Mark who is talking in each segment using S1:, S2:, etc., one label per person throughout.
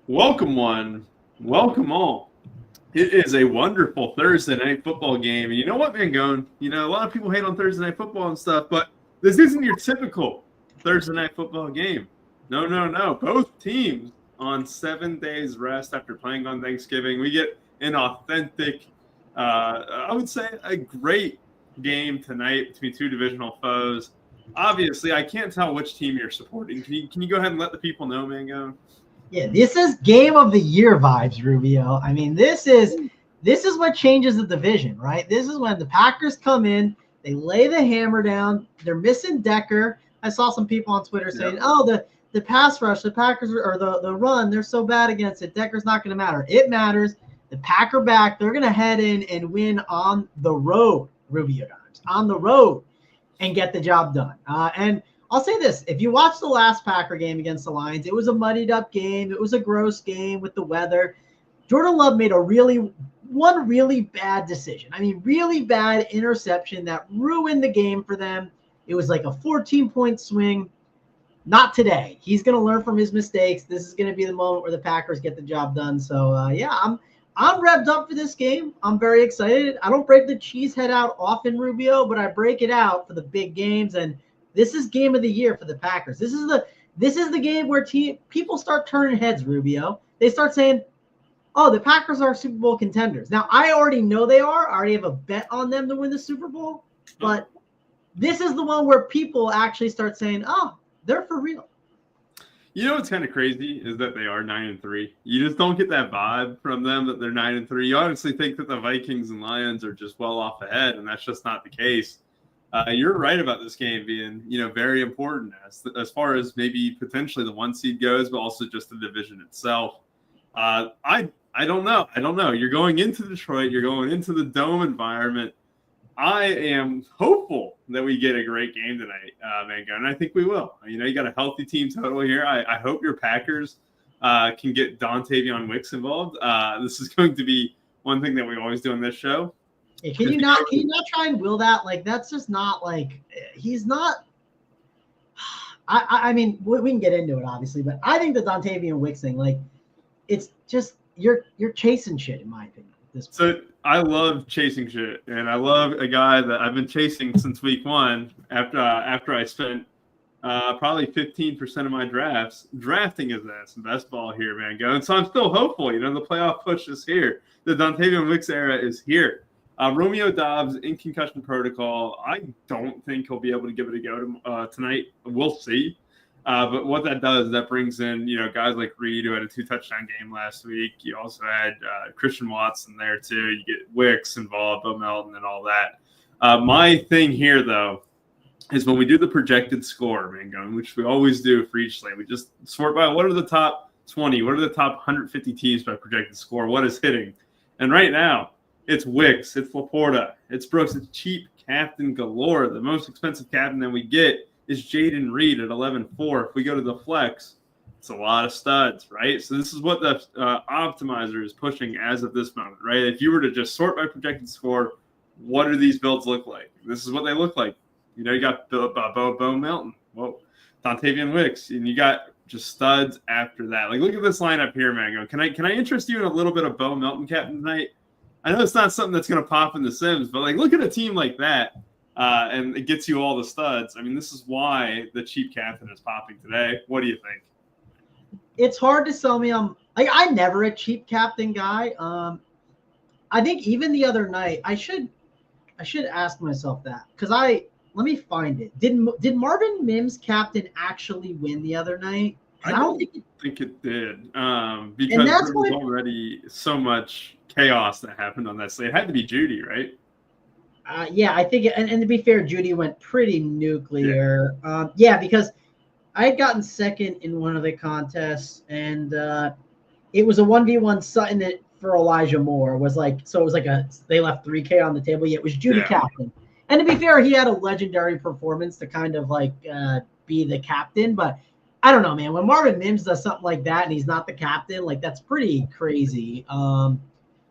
S1: Welcome one, welcome all. It is a wonderful Thursday night football game. And you know what, Mangone? You know, a lot of people hate on Thursday night football and stuff, but this isn't your typical Thursday night football game. No. Both teams on 7 days rest after playing on Thanksgiving. We get an authentic, I would say a great game tonight between two divisional foes. Obviously, I can't tell which team you're supporting. Can you go ahead and let the people know, Mangone?
S2: Yeah, this is game of the year vibes, Rubio. I mean, this is what changes the division, right? This is when the Packers come in, they lay the hammer down. They're missing Decker. I saw some people on Twitter saying, "Oh, the pass rush, the Packers or the run, they're so bad against it. Decker's not going to matter." It matters. The Packer back, they're going to head in and win on the road, Rubio Dimes, on the road, and get the job done. And I'll say this. If you watch the last Packer game against the Lions, it was a muddied up game. It was a gross game with the weather. Jordan Love made one really bad decision. I mean, really bad interception that ruined the game for them. It was like a 14-point swing. Not today. He's going to learn from his mistakes. This is going to be the moment where the Packers get the job done. So, I'm revved up for this game. I'm very excited. I don't break the cheese head out often, Rubio, but I break it out for the big games, and this is game of the year for the Packers. This is the game where people start turning heads, Rubio. They start saying, "Oh, the Packers are Super Bowl contenders." Now, I already know they are. I already have a bet on them to win the Super Bowl. But this is the one where people actually start saying, "Oh, they're for real."
S1: You know what's kind of crazy is that they are 9-3. You just don't get that vibe from them that they're 9-3. You honestly think that the Vikings and Lions are just well off ahead, and that's just not the case. You're right about this game being, very important as far as maybe potentially the 1 seed goes, but also just the division itself. I don't know. You're going into Detroit. You're going into the dome environment. I am hopeful that we get a great game tonight, Mango, and I think we will. You got a healthy team total here. I hope your Packers can get Dontavion Wicks involved. This is going to be one thing that we always do on this show.
S2: Yeah, can you not try and will that? Like, that's just not like he's not. I mean, we can get into it obviously, but I think the Dontavion Wicks thing, like, it's just you're chasing shit in my opinion.
S1: So I love chasing shit, and I love a guy that I've been chasing since week 1. After I spent probably 15% of my drafts drafting his ass in best ball here, man. And so I'm still hopeful. The playoff push is here. The Dontavion Wicks era is here. Romeo Doubs in concussion protocol. I don't think he'll be able to give it a go tonight. We'll see. But what that does, that brings in, guys like Reed, who had a 2-touchdown game last week. You also had Christian Watson there, too. You get Wicks involved, Bo Melton, and all that. My thing here, though, is when we do the projected score, Mango, which we always do for each slate, we just sort by what are the top 20, what are the top 150 teams by projected score, what is hitting. And right now, it's Wicks, it's Laporta, it's Brooks, it's cheap captain galore. The most expensive captain that we get is Jaden Reed at 11.4. If we go to the flex, it's a lot of studs, right? So this is what the optimizer is pushing as of this moment, right? If you were to just sort by projected score, what do these builds look like? This is what they look like. You got Bo Melton, Dontavion Wicks, and you got just studs after that. Like, look at this lineup here, Mango. Can I interest you in a little bit of Bo Melton captain tonight? I know it's not something that's going to pop in the Sims, but look at a team like that, and it gets you all the studs. I mean, this is why the cheap captain is popping today. What do you think?
S2: It's hard to sell me on. I'm never a cheap captain guy. I think even the other night, I should ask myself that because let me find it. Did Marvin Mims captain actually win the other night?
S1: I don't think it did because there was already so much chaos that happened on that slate. It had to be Judy, right?
S2: Yeah, I think, and to be fair, Judy went pretty nuclear. Yeah, because I had gotten second in one of the contests, and it was a 1v1 Sutton for Elijah Moore. It was like they left $3K on the table. Yeah, it was Judy captain. And to be fair, he had a legendary performance to kind of be the captain, but I don't know, man. When Marvin Mims does something like that and he's not the captain, that's pretty crazy.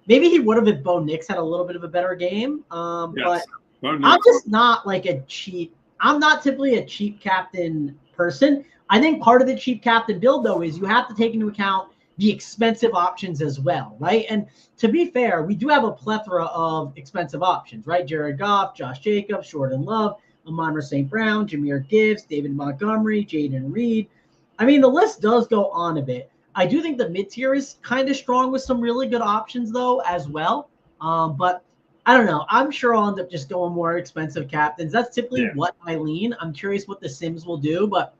S2: Maybe he would have if Bo Nix had a little bit of a better game. But I'm just not I'm not typically a cheap captain person. I think part of the cheap captain build, though, is you have to take into account the expensive options as well, right? And to be fair, we do have a plethora of expensive options, right? Jared Goff, Josh Jacobs, Jordan Love, Amon St. Brown, Jahmyr Gibbs, David Montgomery, Jaden Reed. I mean, the list does go on a bit. I do think the mid-tier is kind of strong with some really good options, though, as well. But I don't know. I'm sure I'll end up just going more expensive captains. That's typically what I lean. I'm curious what the Sims will do, but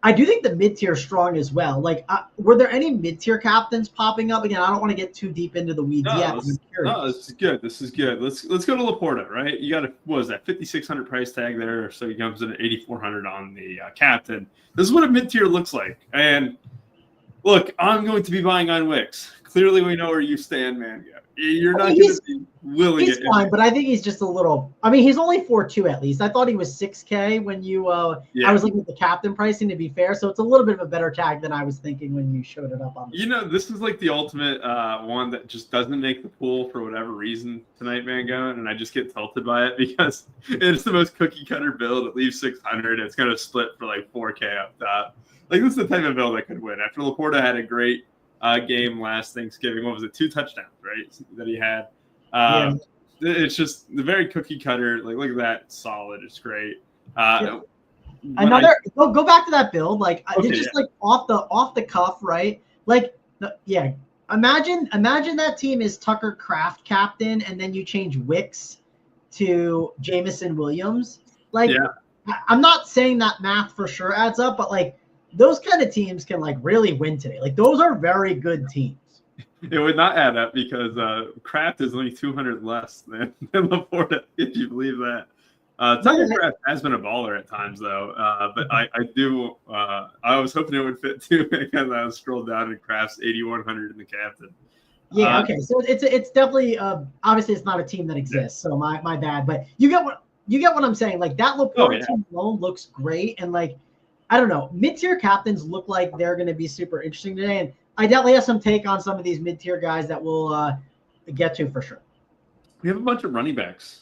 S2: I do think the mid-tier is strong as well. Like, were there any mid-tier captains popping up? Again, I don't want to get too deep into the weeds yet.
S1: No, this is good. This is good. Let's go to Laporta, right? You got what was that, 5,600 price tag there, so he comes in at 8,400 on the captain. This is what a mid-tier looks like. And look, I'm going to be buying on Wix. Clearly, we know where you stand, man. You're not going to be willing.
S2: He's fine, but I think he's just a little. I mean, he's only 4.2 at least. I thought he was 6K when you. I was looking at the captain pricing, to be fair, so it's a little bit of a better tag than I was thinking when you showed it up on.
S1: This is like the ultimate one that just doesn't make the pool for whatever reason tonight, Van Gogh, and I just get tilted by it because it's the most cookie cutter build. It leaves 600. It's going to split for like 4K up top. Like, this is the type of build that could win. After Laporta had a great game last Thanksgiving, what was it, 2 touchdowns, right, that he had. It's just the very cookie cutter. Like, look at that, it's solid. It's great.
S2: Go back to that build. Like, it's just like off the cuff, right? Like, Imagine that team is Tucker Kraft captain, and then you change Wicks to Jamison Williams. Like, I'm not saying that math for sure adds up, but like, those kind of teams can like really win today. Like, those are very good teams.
S1: It would not add up because Kraft is only 200 less than Laporta, if you believe that. Tucker Kraft has been a baller at times, though. But I was hoping it would fit too because I scrolled down and Kraft's 8,100 in the captain.
S2: Yeah, okay. So it's definitely obviously it's not a team that exists. So my bad. But you get what I'm saying. Like, that Laporta team alone looks great, and like, I don't know, mid-tier captains look like they're going to be super interesting today, and I definitely have some take on some of these mid-tier guys that we'll get to for sure.
S1: We have a bunch of running backs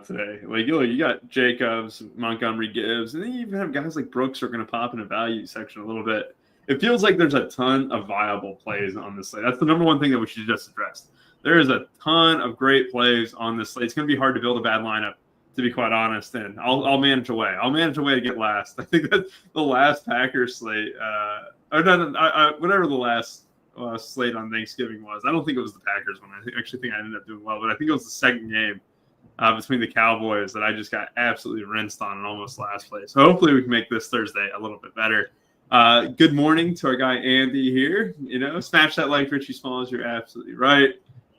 S1: today. Like, you got Jacobs, Montgomery, Gibbs, and then you even have guys like Brooks are going to pop in a value section a little bit. It feels like there's a ton of viable plays on this slate. That's the number one thing that we should just address. There is a ton of great plays on this slate. It's going to be hard to build a bad lineup, to be quite honest, and I'll manage a way. I'll manage a way to get last. I think that the last Packers slate, whatever the last slate on Thanksgiving was, I don't think it was the Packers one. I actually think I ended up doing well, but I think it was the second game between the Cowboys that I just got absolutely rinsed on and almost last place. So hopefully we can make this Thursday a little bit better. Good morning to our guy Andy here. Smash that like, Richie Smalls. You're absolutely right.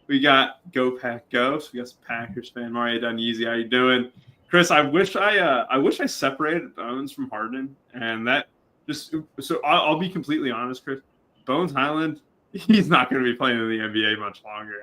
S1: We got Go Pack Go. So we got some Packers fan. Mario Dunyeezy, how you doing? Chris, I wish I separated Bones from Harden, and that just so I'll be completely honest, Chris. Bones Highland, he's not going to be playing in the NBA much longer.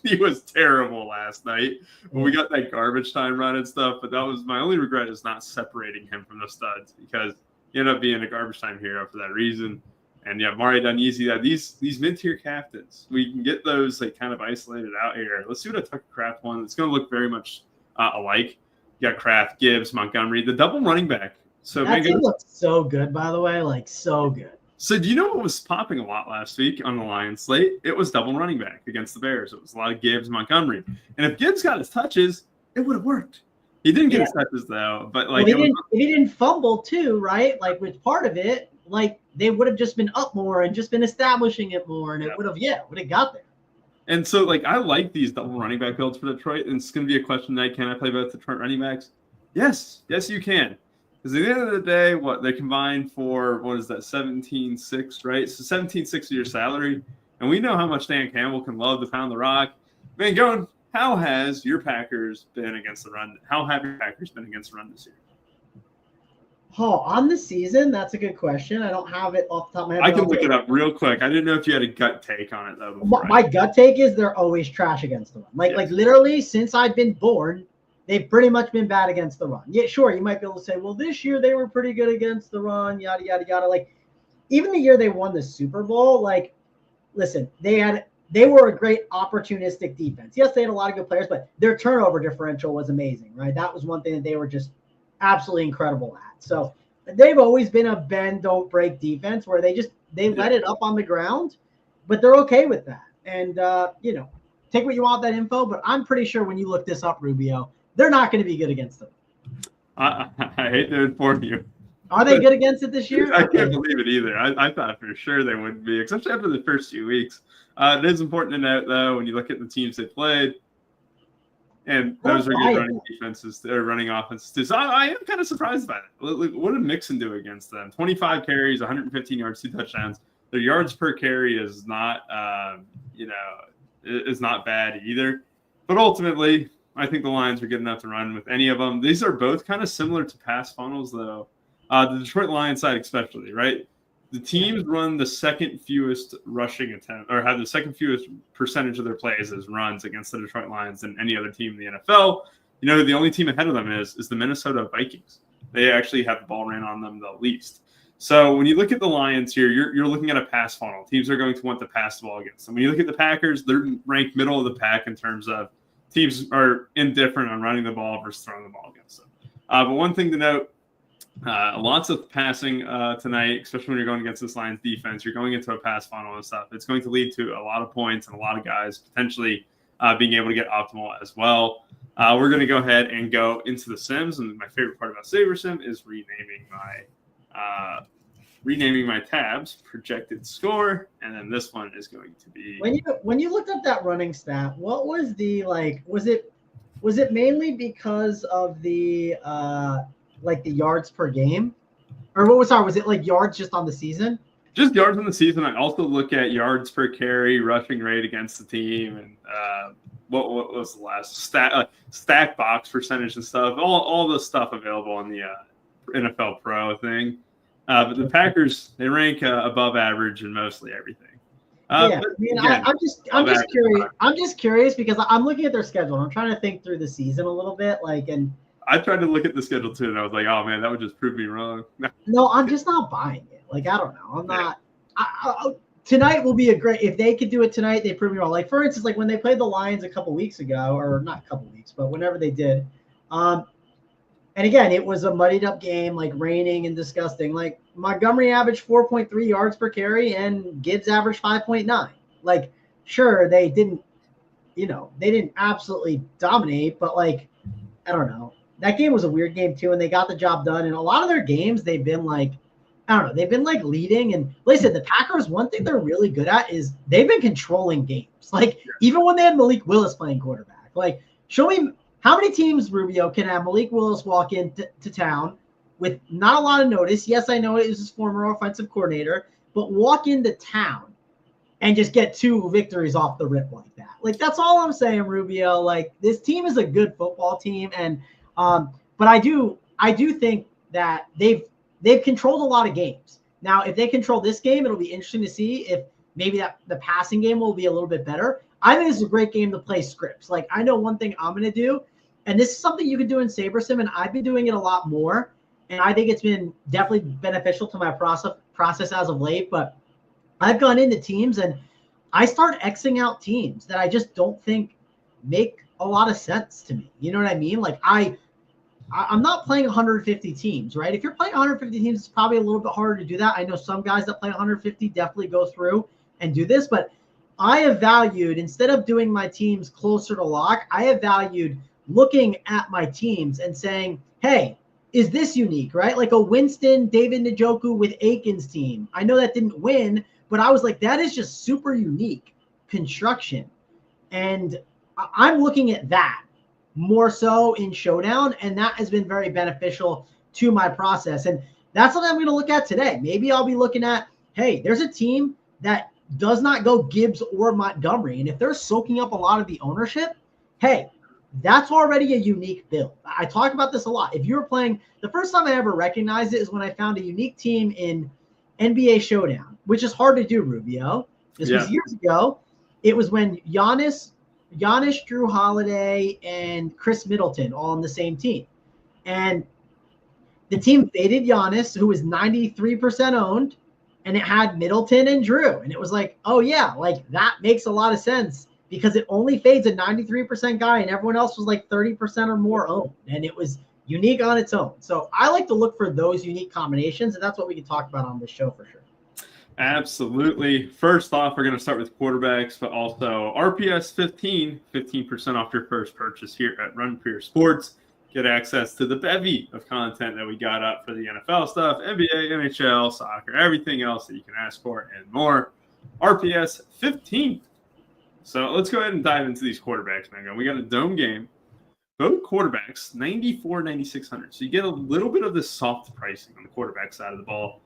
S1: He was terrible last night when we got that garbage time run and stuff. But that was my only regret, is not separating him from the studs, because he ended up being a garbage time hero for that reason. And Mario Dunyeezy, that these mid-tier captains, we can get those like kind of isolated out here. Let's see what a Tucker Kraft one. It's going to look very much alike. You got Kraft, Gibbs, Montgomery, the double running back. So
S2: that team looks so good, by the way, like so good.
S1: So do you know what was popping a lot last week on the Lions slate? It was double running back against the Bears. It was a lot of Gibbs, Montgomery. And if Gibbs got his touches, it would have worked. He didn't get his touches, though. But like,
S2: if he didn't fumble too, right? Like, with part of it, like, they would have just been up more and just been establishing it more, and it would have got there.
S1: And so, like, I like these double running back builds for Detroit. And it's going to be a question tonight: can I play both Detroit running backs? Yes, you can. Because at the end of the day, they combined for, what is that, 17.6, right? So 17.6 of your salary. And we know how much Dan Campbell can love to pound the rock. Man, how has your Packers been against the run? How have your Packers been against the run this year?
S2: Oh, on the season? That's a good question. I don't have it off the top of my head.
S1: I can look it up real quick. I didn't know if you had a gut take on it, though.
S2: My gut take is they're always trash against the run. Like literally, since I've been born, they've pretty much been bad against the run. Yeah, sure, you might be able to say, well, this year they were pretty good against the run, yada, yada, yada. Like, even the year they won the Super Bowl, like, listen, they were a great opportunistic defense. Yes, they had a lot of good players, but their turnover differential was amazing, right? That was one thing that they were just absolutely incredible at. So they've always been a bend, don't break defense where they they let it up on the ground, but they're okay with that. And, take what you want with that info, but I'm pretty sure when you look this up, Rubio, they're not going to be good against them.
S1: I hate to inform you.
S2: Are they good against it this year?
S1: I can't believe it either. I thought for sure they wouldn't be, especially after the first few weeks. It is important to note, though, when you look at the teams they played, and those are good running defenses, they're running offenses too. So I am kind of surprised by it. What did Mixon do against them? 25 carries, 115 yards, 2 touchdowns. Their yards per carry is not, is not bad either. But ultimately, I think the Lions are good enough to run with any of them. These are both kind of similar to pass funnels, though. The Detroit Lions side especially, right? The teams run the second fewest rushing attempt, or have the second fewest percentage of their plays as runs against the Detroit Lions than any other team in the NFL. The only team ahead of them is the Minnesota Vikings. They actually have the ball ran on them the least. So when you look at the Lions here, you're looking at a pass funnel. Teams are going to want to pass the ball against them. When you look at the Packers, they're ranked middle of the pack in terms of teams are indifferent on running the ball versus throwing the ball against them. But one thing to note, lots of passing tonight, especially when you're going against this Lions defense. You're going into a pass funnel and stuff. It's going to lead to a lot of points and a lot of guys potentially being able to get optimal as well. We're going to go ahead and go into the Sims, and my favorite part about SaberSim is renaming my tabs, projected score, and then this one is going to be.
S2: When you looked up that running stat, what was the Was it mainly because of the the yards per game, or was it like yards just on the season?
S1: Just yards on the season. I also look at yards per carry, rushing rate against the team, and what was the last stack box percentage and stuff. All the stuff available on the NFL Pro thing. But the Packers, they rank above average in mostly everything.
S2: I'm just curious. I'm just curious because I'm looking at their schedule. And I'm trying to think through the season a little bit, and.
S1: I tried to look at the schedule too, and I was like, "Oh man, that would just prove me wrong."
S2: No, I'm just not buying it. I don't know. I'm not. Tonight will be a great. If they could do it tonight, they prove me wrong. For instance, when they played the Lions a couple weeks ago, or not a couple weeks, but whenever they did, and again, it was a muddied up game, raining and disgusting. Montgomery averaged 4.3 yards per carry, and Gibbs averaged 5.9. Sure, they didn't absolutely dominate, but I don't know. That game was a weird game too, and they got the job done. And a lot of their games, they've been they've been leading. And like I said, the Packers, one thing they're really good at is they've been controlling games. Even when they had Malik Willis playing quarterback, show me how many teams, Rubio, can have Malik Willis walk into town with not a lot of notice. Yes, I know it is his former offensive coordinator, but walk into town and just get 2 victories off the rip like that. That's all I'm saying, Rubio. This team is a good football team, and but I do think that they've controlled a lot of games. Now, if they control this game, it'll be interesting to see if maybe that the passing game will be a little bit better. I think this is a great game to play scripts. I know one thing I'm going to do, and this is something you can do in SaberSim, and I've been doing it a lot more, and I think it's been definitely beneficial to my process as of late, but I've gone into teams and I start Xing out teams that I just don't think make a lot of sense to me. You know what I mean? I'm not playing 150 teams, right? If you're playing 150 teams, it's probably a little bit harder to do that. I know some guys that play 150 definitely go through and do this, but I have valued, instead of doing my teams closer to lock, I have valued looking at my teams and saying, hey, is this unique, right? Like a Winston, David Njoku with Aikens team. I know that didn't win, but I was like, that is just super unique construction. And I'm looking at that more so in Showdown, and that has been very beneficial to my process. And that's what I'm going to look at today. Maybe I'll be looking at, hey, there's a team that does not go Gibbs or Montgomery. And if they're soaking up a lot of the ownership, hey, that's already a unique build. I talk about this a lot. If you were playing, the first time I ever recognized it is when I found a unique team in NBA Showdown, which is hard to do, Rubio. This was years ago. It was when Giannis, Drew Holiday, and Chris Middleton all on the same team. And the team faded Giannis, who was 93% owned, and it had Middleton and Drew. And it was like, oh, yeah, like that makes a lot of sense because it only fades a 93% guy and everyone else was like 30% or more owned. And it was unique on its own. So I like to look for those unique combinations, and that's what we can talk about on this show for sure.
S1: Absolutely. First off, we're going to start with quarterbacks, but also RPS 15% off your first purchase here at Run for Your Sports. Get access to the bevy of content that we got up for the NFL stuff, NBA, NHL, soccer, everything else that you can ask for and more. RPS 15. So let's go ahead and dive into these quarterbacks, man. We got a dome game. Both quarterbacks, 94, 9,600. So you get a little bit of this soft pricing on the quarterback side of the ball.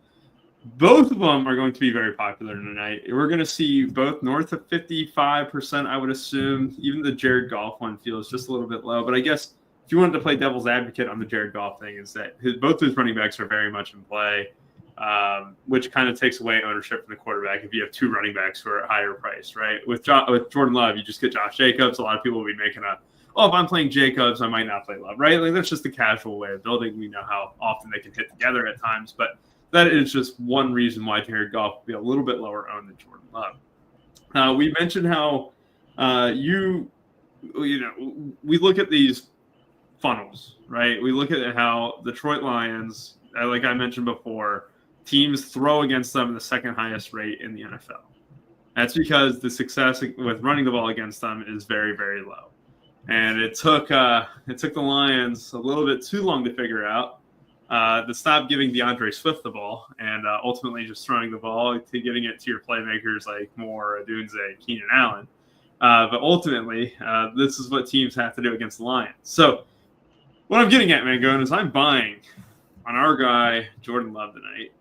S1: Both of them are going to be very popular tonight. We're going to see both north of 55%, I would assume. Even the Jared Goff one feels just a little bit low. But I guess if you wanted to play devil's advocate on the Jared Goff thing, is that both his running backs are very much in play, which kind of takes away ownership from the quarterback if you have two running backs who are at higher price, right? With Jordan Love, you just get Josh Jacobs. A lot of people will be making if I'm playing Jacobs, I might not play Love, right? Like that's just the casual way of building. We know how often they can hit together at times, but that is just one reason why Jared Goff will be a little bit lower owned than Jordan Love. We mentioned how we look at these funnels, right? We look at how Detroit Lions, like I mentioned before, teams throw against them the second highest rate in the NFL. That's because the success with running the ball against them is very, very low. And it took the Lions a little bit too long to figure out to stop giving DeAndre Swift the ball and ultimately just throwing the ball to giving it to your playmakers like Moore, Odunze, Keenan Allen. But ultimately, this is what teams have to do against the Lions. So what I'm getting at, man, is I'm buying on our guy, Jordan Love, tonight.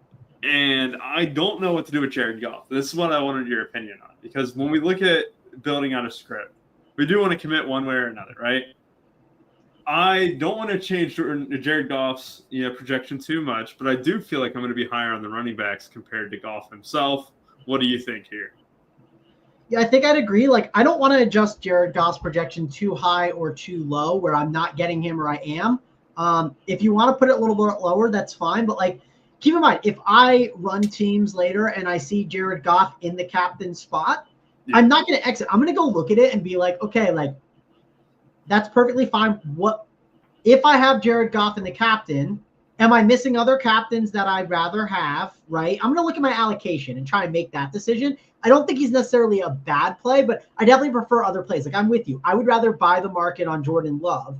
S1: And I don't know what to do with Jared Goff. This is what I wanted your opinion on. Because when we look at building out a script, we do want to commit one way or another, right? I don't want to change Jared Goff's projection too much, but I do feel like I'm going to be higher on the running backs compared to Goff himself. What do you think here?
S2: Yeah, I think I'd agree. Like, I don't want to adjust Jared Goff's projection too high or too low where I'm not getting him or I am. If you want to put it a little bit lower, that's fine. But, like, keep in mind, if I run teams later and I see Jared Goff in the captain spot, I'm not going to exit. I'm going to go look at it and be like, okay, like, that's perfectly fine. What if I have Jared Goff in the captain? Am I missing other captains that I'd rather have, right? I'm going to look at my allocation and try and make that decision. I don't think he's necessarily a bad play, but I definitely prefer other plays. Like, I'm with you. I would rather buy the market on Jordan Love.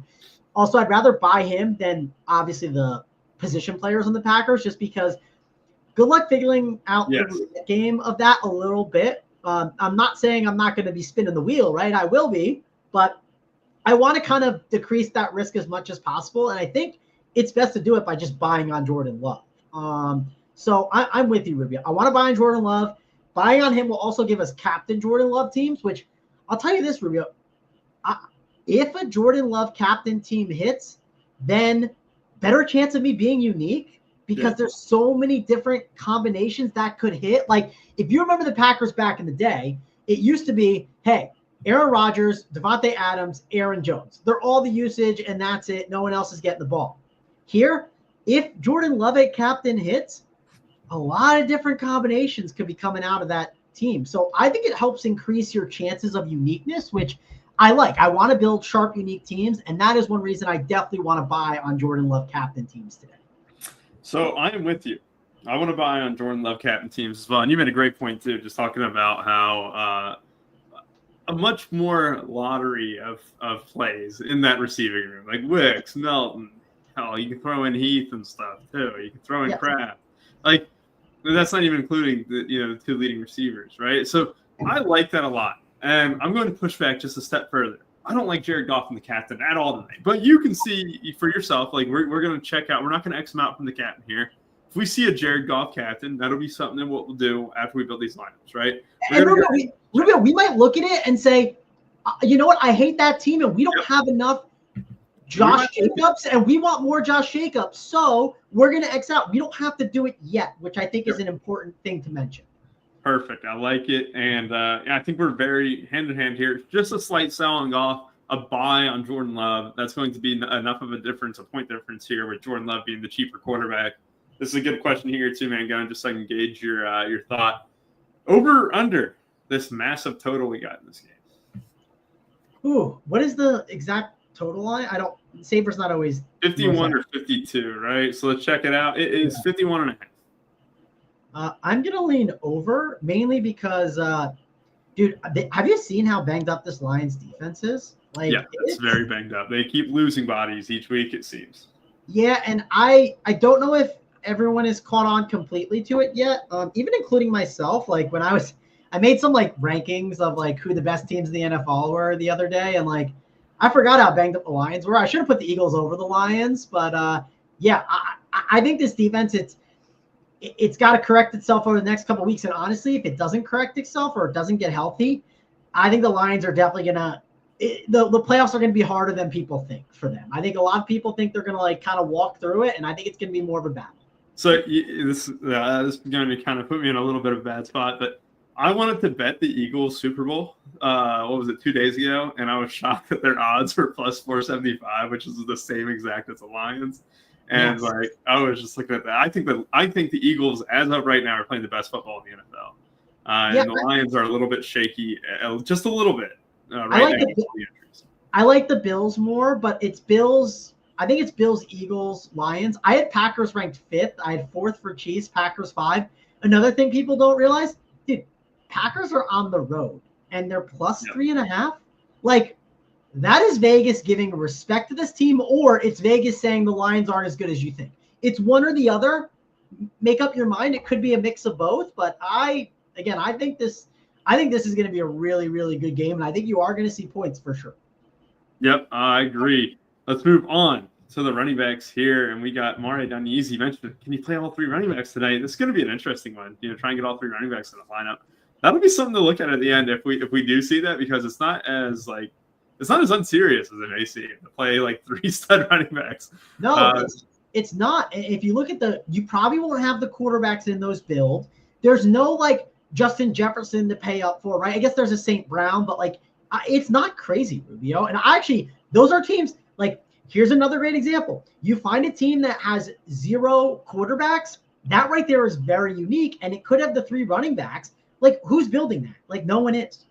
S2: Also, I'd rather buy him than obviously the position players on the Packers, just because good luck figuring out the game of that a little bit. I'm not saying I'm not going to be spinning the wheel, right? I will be, but I want to kind of decrease that risk as much as possible. And I think it's best to do it by just buying on Jordan Love. So I'm with you, Rubio. I want to buy on Jordan Love. Buying on him will also give us captain Jordan Love teams, which I'll tell you this, Rubio. If a Jordan Love captain team hits, then better chance of me being unique because there's so many different combinations that could hit. Like, if you remember the Packers back in the day, it used to be, hey, Aaron Rodgers, Devontae Adams, Aaron Jones. They're all the usage, and that's it. No one else is getting the ball. Here, if Jordan Love at captain hits, a lot of different combinations could be coming out of that team. So I think it helps increase your chances of uniqueness, which I like. I want to build sharp, unique teams, and that is one reason I definitely want to buy on Jordan Love captain teams today.
S1: So I am with you. I want to buy on Jordan Love captain teams as well. And you made a great point, too, just talking about how a much more lottery of plays in that receiving room, like Wicks, Melton. Hell, you can throw in Heath and stuff, too. You can throw in Kraft. Like, that's not even including the two leading receivers, right? So I like that a lot. And I'm going to push back just a step further. I don't like Jared Goff in the captain at all tonight. But you can see for yourself, like, we're going to check out. We're not going to X him out from the captain here. If we see a Jared Goff captain, that'll be something that we'll do after we build these lineups, right?
S2: And Rubio, we might look at it and say, you know what? I hate that team, and we don't have enough Josh Jacobs, and we want more Josh Jacobs. So we're going to X out. We don't have to do it yet, which I think is an important thing to mention.
S1: Perfect. I like it. And I think we're very hand in hand here. Just a slight sell on Goff, a buy on Jordan Love. That's going to be enough of a difference, a point difference here with Jordan Love being the cheaper quarterback. This is a good question here too, man. Going just so I can gauge your thought. Over under this massive total we got in this game.
S2: Ooh, what is the exact total line? I don't. Saber's not always
S1: 51 or 52, right? So let's check it out. It is 51.5.
S2: I'm gonna lean over mainly because, dude, have you seen how banged up this Lions defense is? Like,
S1: Yeah, it's very banged up. They keep losing bodies each week, it seems.
S2: Yeah, and I don't know if everyone is caught on completely to it yet. Even including myself. Like when I made some like rankings of like who the best teams in the NFL were the other day, and like I forgot how banged up the Lions were. I should have put the Eagles over the Lions, but yeah, I think this defense it's got to correct itself over the next couple of weeks. And honestly, if it doesn't correct itself or it doesn't get healthy, I think the Lions are definitely gonna. The playoffs are going to be harder than people think for them. I think a lot of people think they're going to like kind of walk through it, and I think it's going to be more of a battle.
S1: So this is going to kind of put me in a little bit of a bad spot, but I wanted to bet the Eagles Super Bowl. What was it, 2 days ago? And I was shocked that their odds were plus 475, which is the same exact as the Lions. And like I was just looking at that. I think the Eagles, as of right now, are playing the best football in the NFL. And the Lions are a little bit shaky, just a little bit.
S2: I like the Bills more, but it's Bills. I think it's Bills, Eagles, Lions. I had Packers ranked 5th. I had 4th for Chiefs, Packers 5. Another thing people don't realize, dude, Packers are on the road and they're plus 3.5. Like that is Vegas giving respect to this team, or it's Vegas saying the Lions aren't as good as you think. It's one or the other. Make up your mind. It could be a mix of both, but I think this is going to be a really, really good game, and I think you are going to see points for sure.
S1: Yep, I agree. Let's move on to the running backs here, and we got Mari Dunnies. You mentioned, can you play all 3 running backs tonight? This is going to be an interesting one. Try and get all 3 running backs in the lineup. That'll be something to look at the end if we do see that, because it's not as unserious as it may seem to play like 3 stud running backs.
S2: No, it's not. If you look at you probably won't have the quarterbacks in those builds. There's no like Justin Jefferson to pay up for, right? I guess there's a St. Brown, but like it's not crazy, Rubio. And those are teams like, here's another great example. You find a team that has 0 quarterbacks, that right there is very unique, and it could have the 3 running backs. Like, who's building that? Like, no one is.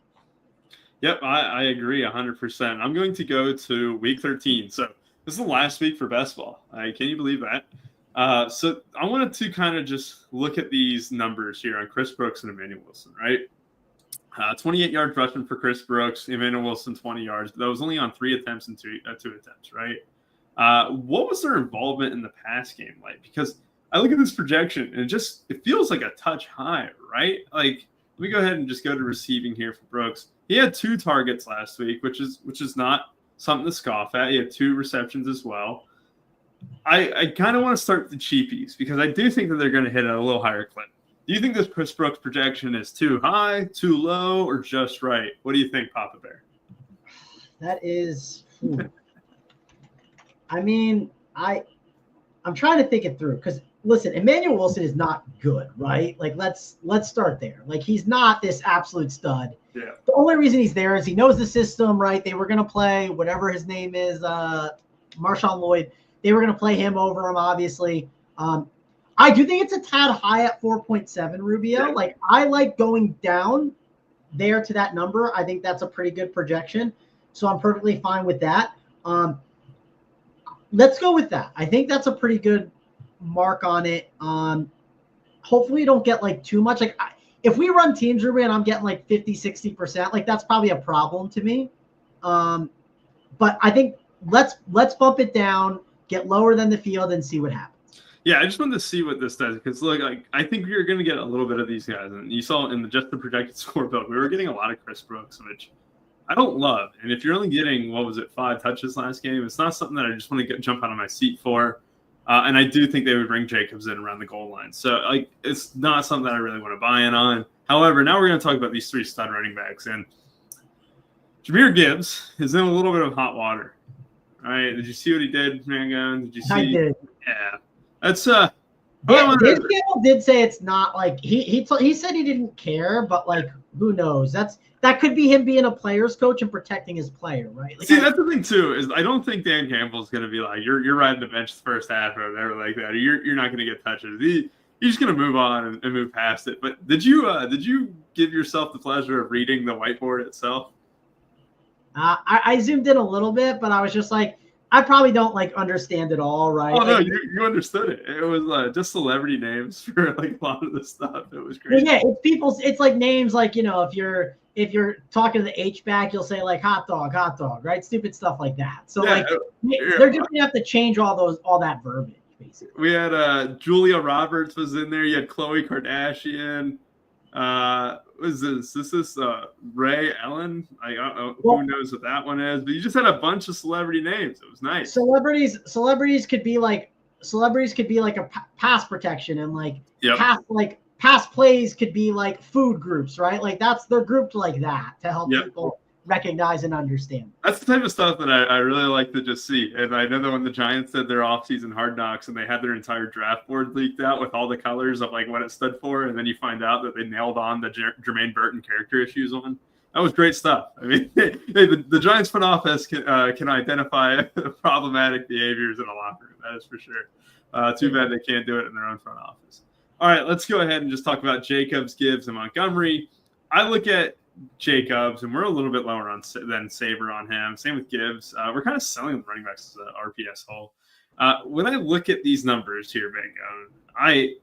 S1: Yep, I agree 100%. I'm going to go to week 13. So this is the last week for best ball. Can you believe that? So I wanted to kind of just look at these numbers here on Chris Brooks and Emmanuel Wilson, right? 28 yards rushing for Chris Brooks, Emmanuel Wilson 20 yards, but that was only on 3 attempts and 2 attempts, right? What was their involvement in the pass game like? Because I look at this projection and it feels like a touch high, right? Like, let me go ahead and just go to receiving here for Brooks. He had 2 targets last week, which is not something to scoff at. He had 2 receptions as well. I kind of want to start the cheapies because I do think that they're going to hit at a little higher clip. Do you think this Chris Brooks projection is too high, too low, or just right? What do you think, Papa Bear?
S2: That is, I mean, I'm trying to think it through because listen, Emmanuel Wilson is not good, right? Like let's start there. Like he's not this absolute stud.
S1: Yeah.
S2: The only reason he's there is he knows the system, right? They were going to play whatever his name is, Marshawn Lloyd. They were going to play him over him, obviously. I do think it's a tad high at 4.7, Rubio. Like, I like going down there to that number. I think that's a pretty good projection. So I'm perfectly fine with that. Let's go with that. I think that's a pretty good mark on it. Hopefully you don't get, like, too much. Like, if we run teams, Rubio, and I'm getting, like, 50, 60%, like, that's probably a problem to me. But I think let's bump it down, get lower than the field, and see what happens.
S1: Yeah, I just wanted to see what this does because look, like I think you're going to get a little bit of these guys, and you saw in just the projected score build, we were getting a lot of Chris Brooks, which I don't love. And if you're only getting 5 touches last game, it's not something that I just want to jump out of my seat for. And I do think they would bring Jacobs in around the goal line, so like it's not something that I really want to buy in on. However, now we're going to talk about these 3 stud running backs, and Jahmyr Gibbs is in a little bit of hot water. All right, did you see what he did, Mango? Did you see?
S2: I did.
S1: Yeah. That's
S2: Dan Campbell did say it's not like he said he didn't care, but like who knows? That could be him being a player's coach and protecting his player, right? Like,
S1: that's the thing too, is I don't think Dan Campbell's gonna be like you're riding the bench the first half or whatever like that. Or you're not gonna get touches. He's just gonna move on and move past it. But did you give yourself the pleasure of reading the whiteboard itself?
S2: I zoomed in a little bit, but I was just like, I probably don't like understand it all, right?
S1: Oh no,
S2: like,
S1: you understood it. It was just celebrity names for like a lot of the stuff. It was
S2: well,
S1: great.
S2: yeah, it's people's. It's like names like, if you're talking to the H back, you'll say like hot dog, right? Stupid stuff like that. So
S1: Yeah,
S2: like
S1: yeah.
S2: they're just gonna have to change all that verbiage basically.
S1: We had Julia Roberts was in there. You had Khloe Kardashian. Was this Ray Ellen? I don't know
S2: Well,
S1: who knows what that one is, but you just had a bunch of celebrity names. It was nice.
S2: Celebrities could be like a pass protection, and like
S1: Yep.
S2: past plays could be like food groups, right? Like they're grouped like that to help
S1: Yep.
S2: people recognize and understand.
S1: That's the type of stuff that I really like to just see. And I know that when the Giants did their offseason Hard Knocks and they had their entire draft board leaked out with all the colors of like what it stood for, and then you find out that they nailed on the Jermaine Burton character issues on. That was great stuff. I mean, the Giants front office can identify problematic behaviors in a locker room. That is for sure. Too bad they can't do it in their own front office. All right, let's go ahead and just talk about Jacobs, Gibbs, and Montgomery. I look at Jacobs, and we're a little bit lower than Saber on him. Same with Gibbs. We're kind of selling the running backs as an RPS hole. When I look at these numbers here, Bingo,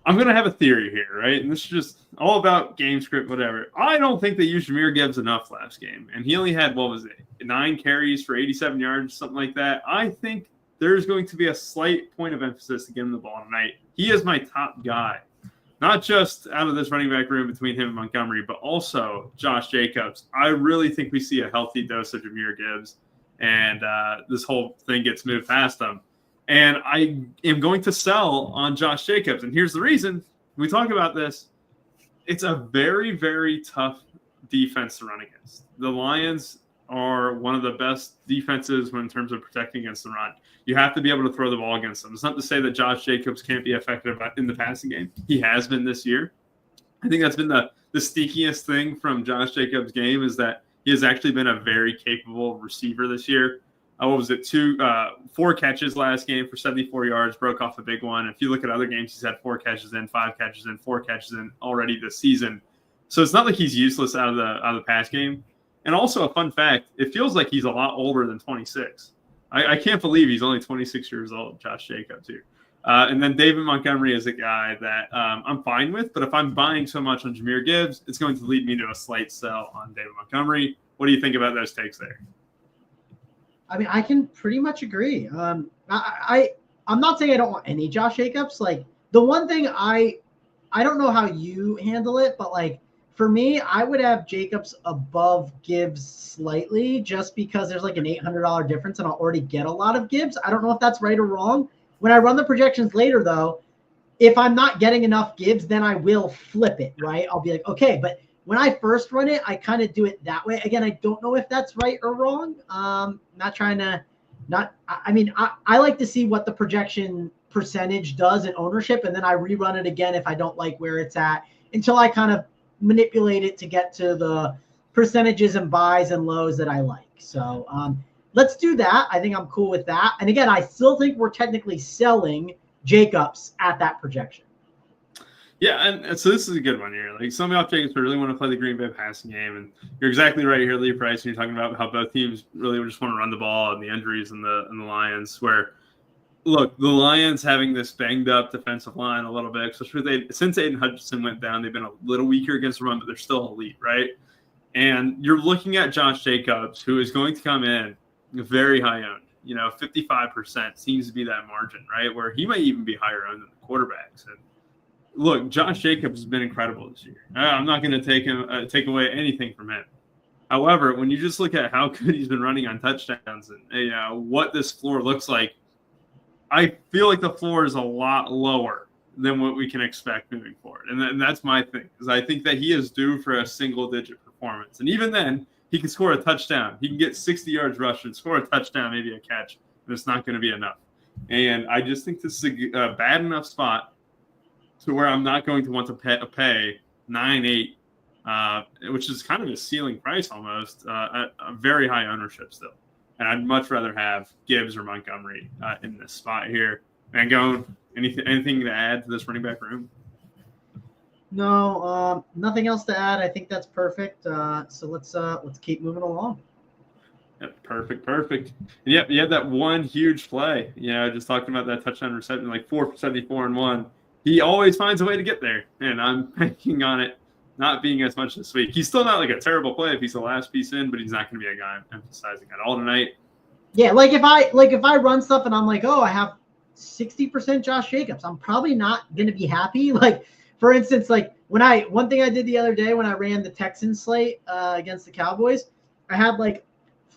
S1: I'm going to have a theory here, right? And this is just all about game script, whatever. I don't think they used Jahmyr Gibbs enough last game. And he only had, 9 carries for 87 yards, something like that. I think there's going to be a slight point of emphasis to get him the ball tonight. He is my top guy. Not just out of this running back room between him and Montgomery, but also Josh Jacobs. I really think we see a healthy dose of Jahmyr Gibbs, and this whole thing gets moved past him. And I am going to sell on Josh Jacobs. And here's the reason. We talk about this. It's a very, very tough defense to run against. The Lions are one of the best defenses in terms of protecting against the run. You have to be able to throw the ball against them. It's not to say that Josh Jacobs can't be effective in the passing game. He has been this year. I think that's been the sneakiest thing from Josh Jacobs' game is that he has actually been a very capable receiver this year. 4 catches last game for 74 yards, broke off a big one. If you look at other games, he's had 4 catches in, 5 catches in, 4 catches in already this season. So it's not like he's useless out of the pass game. And also a fun fact, it feels like he's a lot older than 26. I can't believe he's only 26 years old, Josh Jacobs here. And then David Montgomery is a guy that I'm fine with, but if I'm buying so much on Jahmyr Gibbs, it's going to lead me to a slight sell on David Montgomery. What do you think about those takes there?
S2: I mean, I can pretty much agree. I'm not saying I don't want any Josh Jacobs. Like the one thing I don't know how you handle it, but like for me, I would have Jacobs above Gibbs slightly just because there's like an $800 difference and I'll already get a lot of Gibbs. I don't know if that's right or wrong. When I run the projections later, though, if I'm not getting enough Gibbs, then I will flip it, right? I'll be like, okay, but when I first run it, I kind of do it that way. Again, I don't know if that's right or wrong. Not trying to I like to see what the projection percentage does in ownership, and then I rerun it again if I don't like where it's at until I kind of manipulate it to get to the percentages and buys and lows that I like. So let's do that. I think I'm cool with that. And again, I still think we're technically selling Jacobs at that projection.
S1: Yeah, and so this is a good one here. Like some of Jacobs really want to play the Green Bay passing game, and you're exactly right here, Lee Price. And you're talking about how both teams really just want to run the ball and the injuries and the Lions. Where look, the Lions having this banged up defensive line a little bit, especially since Aiden Hutchinson went down, they've been a little weaker against the run, but they're still elite, right? And you're looking at Josh Jacobs, who is going to come in very high owned. 55% seems to be that margin, right? Where he might even be higher owned than the quarterbacks. And look, Josh Jacobs has been incredible this year. I'm not going to take away anything from him. However, when you just look at how good he's been running on touchdowns and what this floor looks like, I feel like the floor is a lot lower than what we can expect moving forward. And that's my thing, because I think that he is due for a single-digit performance. And even then, he can score a touchdown. He can get 60 yards rushing, score a touchdown, maybe a catch, but it's not going to be enough. And I just think this is a bad enough spot to where I'm not going to want to pay 9-8, which is kind of a ceiling price almost, at a very high ownership still. And I'd much rather have Gibbs or Montgomery in this spot here. Mangone, anything to add to this running back room?
S2: No, nothing else to add. I think that's perfect. So let's keep moving along.
S1: Yep, perfect. And yep, you had that one huge play. Just talking about that touchdown reception, like 4 for 74 and 1. He always finds a way to get there, and I'm banking on it not being as much this week. He's still not like a terrible play if he's the last piece in, but he's not going to be a guy I'm emphasizing at all tonight.
S2: Yeah, like if I run stuff and I'm like, oh, I have 60% Josh Jacobs, I'm probably not going to be happy. Like, for instance, like one thing I did the other day when I ran the Texans slate against the Cowboys, I had like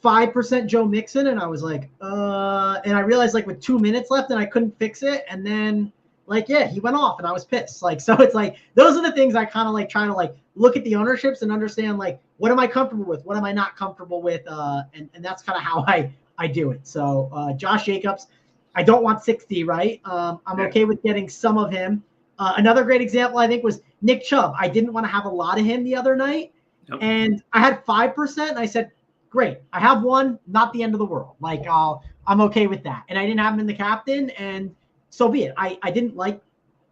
S2: 5% Joe Mixon, and I was like, and I realized like with 2 minutes left and I couldn't fix it. And then like, yeah, he went off and I was pissed. Like, so it's like, those are the things I kind of like try to like look at the ownerships and understand like, what am I comfortable with? What am I not comfortable with? And that's kind of how I do it. So Josh Jacobs, I don't want 60, right? I'm okay with getting some of him. Another great example, I think, was Nick Chubb. I didn't want to have a lot of him the other night. Yep. And I had 5%. And I said, great, I have one, not the end of the world. Like, I'm okay with that. And I didn't have him in the captain, and so be it. I didn't like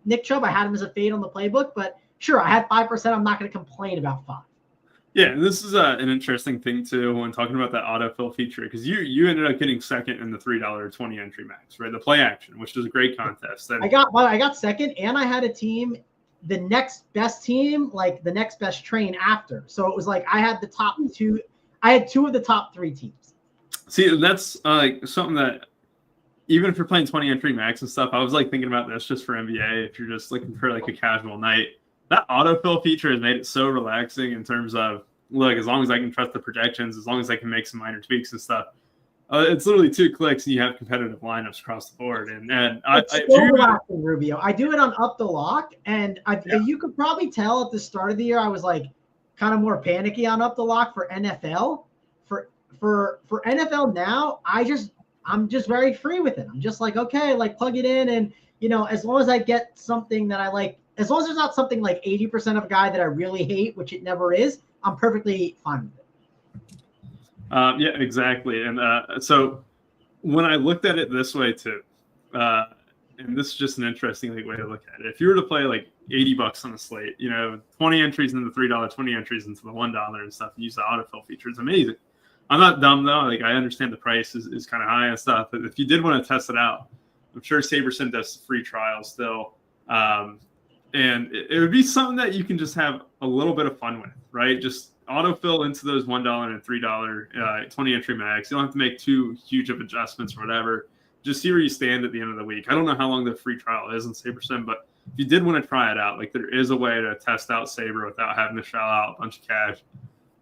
S2: Nick Chubb. I had him as a fade on the playbook, but sure, I had 5%. I'm not going to complain about 5.
S1: Yeah, and this is an interesting thing too when talking about that autofill feature, because you ended up getting second in the $3.20 entry max, right? The play action, which is a great contest. And
S2: I got second, and I had a team, the next best team, like the next best train after. So it was like I had the top 2. I had 2 of the top 3 teams. See,
S1: that's like something that even if you're playing 20 entry max and stuff, I was like thinking about this just for NBA. If you're just looking for like a casual night, that autofill feature has made it so relaxing in terms of, look, as long as I can trust the projections, as long as I can make some minor tweaks and stuff, it's literally 2 clicks and you have competitive lineups across the board. And
S2: it's so relaxing, Rubio. I do it on Up the Lock, and you could probably tell at the start of the year I was like kind of more panicky on Up the Lock for NFL. For NFL now, I'm just very free with it. I'm just like, okay, like plug it in, and as long as I get something that I like. As long as there's not something like 80% of a guy that I really hate, which it never is, I'm perfectly fine with it.
S1: Yeah, exactly. And so when I looked at it this way too, and this is just an interesting way to look at it. If you were to play like $80 on a slate, 20 entries into the $3, 20 entries into the $1 and stuff, and use the autofill feature, it's amazing. I'm not dumb though. Like, I understand the price is kind of high and stuff, but if you did want to test it out, I'm sure SaberSim does free trials still. And it would be something that you can just have a little bit of fun with, right? Just autofill into those $1 and $3 20 entry max. You don't have to make too huge of adjustments or whatever. Just see where you stand at the end of the week. I don't know how long the free trial is on SaberSim, but if you did want to try it out, like there is a way to test out Saber without having to shell out a bunch of cash.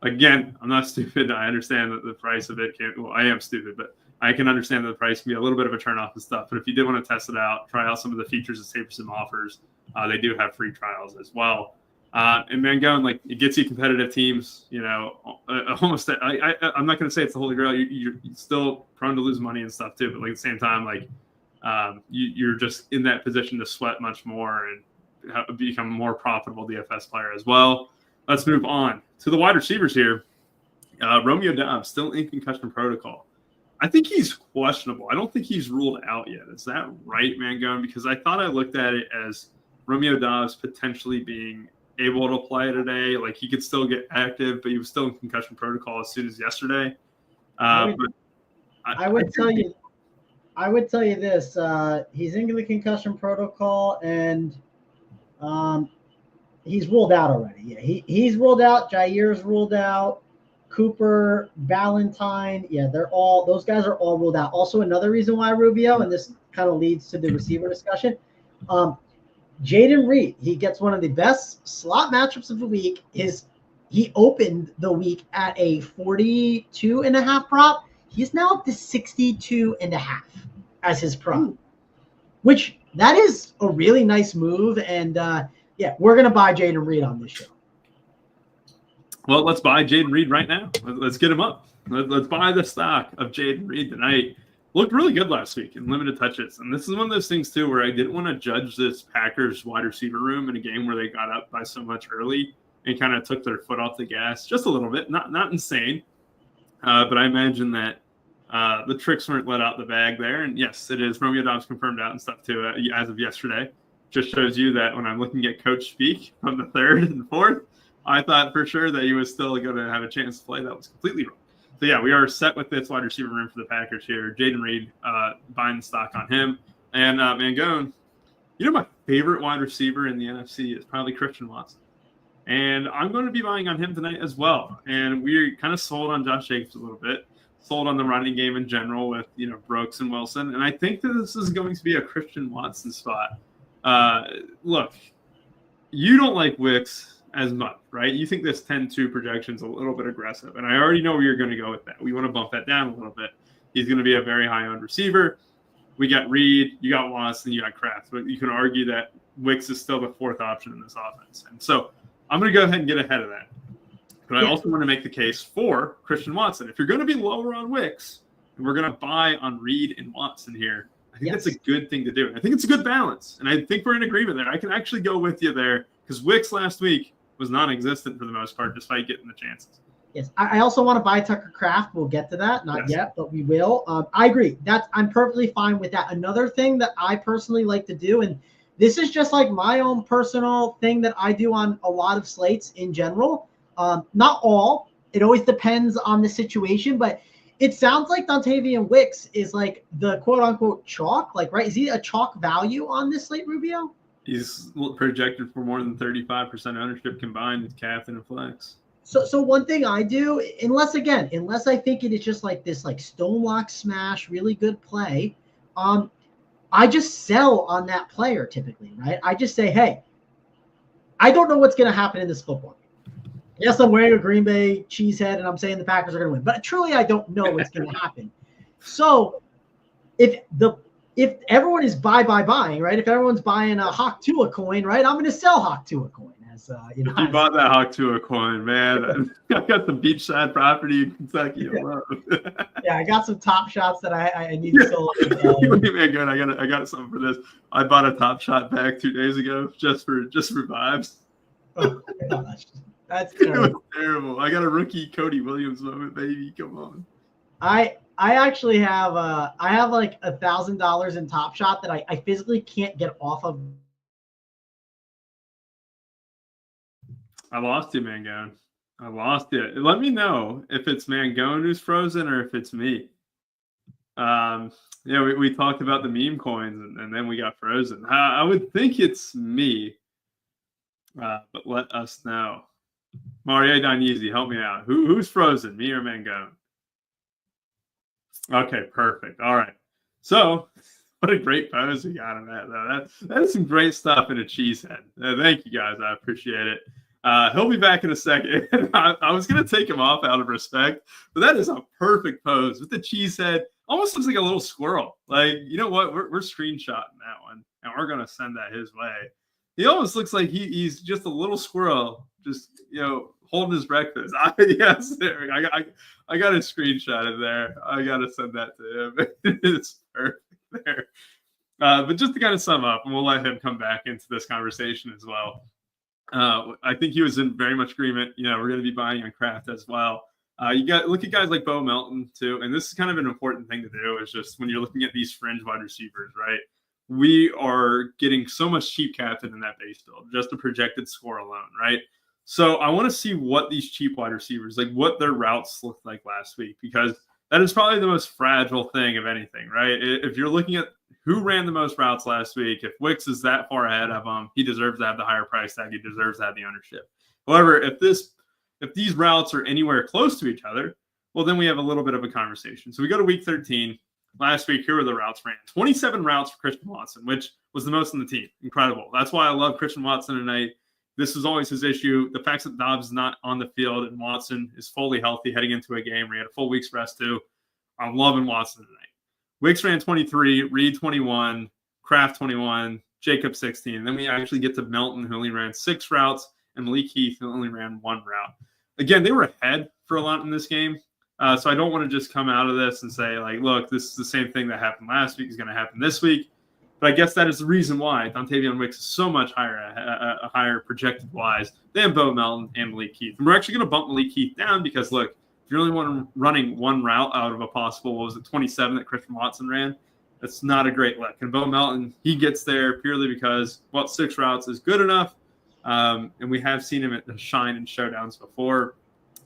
S1: Again, I'm not stupid. I understand that the price of it I am stupid, but I can understand that the price can be a little bit of a turnoff and stuff. But if you did want to test it out, try out some of the features that SaberSim offers. They do have free trials as well. And then going, like, it gets you competitive teams, almost. I'm not going to say it's the holy grail. You're still prone to lose money and stuff too. But like at the same time, like you're just in that position to sweat much more and become a more profitable DFS player as well. Let's move on to the wide receivers here. Romeo Doubs still in concussion protocol. I think he's questionable. I don't think he's ruled out yet. Is that right, Mangone? Because I thought I looked at it as Romeo Doubs potentially being able to play today. Like, he could still get active, but he was still in concussion protocol as soon as yesterday. I would tell you this. He's in the concussion protocol, and he's ruled out already. Yeah, he's ruled out. Jair's ruled out. Cooper, Valentine, those guys are all ruled out. Also, another reason why Rubio, and this kind of leads to the receiver discussion, Jaden Reed, he gets one of the best slot matchups of the week. He opened the week at a 42.5 prop. He's now up to 62.5 as his prop, which that is a really nice move. And we're going to buy Jaden Reed on this show. Well, let's buy Jaden Reed right now. Let's get him up. Let's buy the stock of Jaden Reed tonight. Looked really good last week in limited touches. And this is one of those things, too, where I didn't want to judge this Packers wide receiver room in a game where they got up by so much early and kind of took their foot off the gas just a little bit. Not insane. But I imagine that the tricks weren't let out the bag there. And, yes, it is. Romeo Doubs confirmed out and stuff, too, as of yesterday. Just shows you that when I'm looking at Coach speak from the 3rd and 4th, I thought for sure that he was still going to have a chance to play. That was completely wrong. So yeah, we are set with this wide receiver room for the Packers here. Jaden Reed, buying the stock on him. And Mangone, my favorite wide receiver in the NFC is probably Christian Watson. And I'm going to be buying on him tonight as well. And we're kind of sold on Josh Jacobs a little bit, sold on the running game in general with, Brooks and Wilson. And I think that this is going to be a Christian Watson spot. Look, you don't like Wicks as much, right? You think this 10-2 projection is a little bit aggressive. And I already know where you're going to go with that. We want to bump that down a little bit. He's going to be a very high-owned receiver. We got Reed, you got Watson, you got Kraft. But you can argue that Wicks is still the fourth option in this offense. And so I'm going to go ahead and get ahead of that. But I also want to make the case for Christian Watson. If you're going to be lower on Wicks, and we're going to buy on Reed and Watson here, I think that's a good thing to do. I think it's a good balance. And I think we're in agreement there. I can actually go with you there because Wicks last week was non-existent for the most part, despite getting the chances.
S2: Yes, I also want to buy Tucker Kraft. We'll get to that. Not yet, but we will. I agree. I'm perfectly fine with that. Another thing that I personally like to do, and this is just like my own personal thing that I do on a lot of slates in general. Not all. It always depends on the situation, but it sounds like Dontavian Wicks is like the quote-unquote chalk. Like, right? Is he a chalk value on this slate, Rubio?
S1: He's projected for more than 35% ownership combined with captain and flex.
S2: So one thing I do, unless I think it is just like this like stonelock smash, really good play, I just sell on that player typically, right? I just say, hey, I don't know what's going to happen in this football game. Yes, I'm wearing a Green Bay cheesehead and I'm saying the Packers are going to win, but truly I don't know what's going to happen. So if everyone is buying, right? If everyone's buying a Hawk Tua coin, right? I'm going to sell Hawk Tua coin.
S1: You bought that Hawk Tua coin, man. I got the beachside property in Kentucky.
S2: Yeah, I got some top shots that I need to sell.
S1: Man, good. I got something for this. I bought a top shot bag 2 days ago just for vibes.
S2: Oh my gosh, that's
S1: terrible. It was terrible. I got a rookie Cody Williams moment, baby. Come on.
S2: I actually have like $1,000 in Top Shot that I physically can't get off of.
S1: I lost you, Mangone. I lost you. Let me know if it's Mangone who's frozen or if it's me. We talked about the meme coins and then we got frozen. I would think it's me, but let us know. Mario Donese, help me out. Who's frozen, me or Mangone? Okay, perfect. All right. So, what a great pose we got on that, though. That is some great stuff in a cheesehead. Thank you, guys. I appreciate it. He'll be back in a second. I was going to take him off out of respect, but that is a perfect pose with the cheese head. Almost looks like a little squirrel. Like, you know what? We're screenshotting that one, and we're going to send that his way. He almost looks like he's just a little squirrel, just, holding his breakfast. Yes, there. I got a screenshot of there. I got to send that to him. It's perfect there. But just to kind of sum up, and we'll let him come back into this conversation as well. I think he was in very much agreement. We're going to be buying on Kraft as well. You got look at guys like Bo Melton too, and this is kind of an important thing to do. Is just when you're looking at these fringe wide receivers, right? We are getting so much cheap captain in that base build, just a projected score alone, right? So I want to see what these cheap wide receivers, like what their routes looked like last week, because that is probably the most fragile thing of anything, right? If you're looking at who ran the most routes last week, if Wicks is that far ahead of him, he deserves to have the higher price tag. He deserves to have the ownership. However, if these routes are anywhere close to each other, well, then we have a little bit of a conversation. So we go to week 13. Last week, here were the routes ran. 27 routes for Christian Watson, which was the most on the team. Incredible. That's why I love Christian Watson tonight. This is always his issue. The fact that Dobbs is not on the field and Watson is fully healthy heading into a game where he had a full week's rest too. I'm loving Watson tonight. Wicks ran 23, Reed 21, Kraft 21, Jacob 16. And then we actually get to Melton, who only ran 6 routes, and Malik Heath, who only ran 1 route. Again, they were ahead for a lot in this game. So I don't want to just come out of this and say, like, look, this is the same thing that happened last week is going to happen this week. But I guess that is the reason why Dontavian Wicks is so much higher projected-wise than Bo Melton and Malik Heath. And we're actually going to bump Malik Heath down because, look, if you're only running 1 route out of a possible, 27 that Christian Watson ran, that's not a great look. And Bo Melton, he gets there purely because, 6 routes is good enough. And we have seen him shine in showdowns before.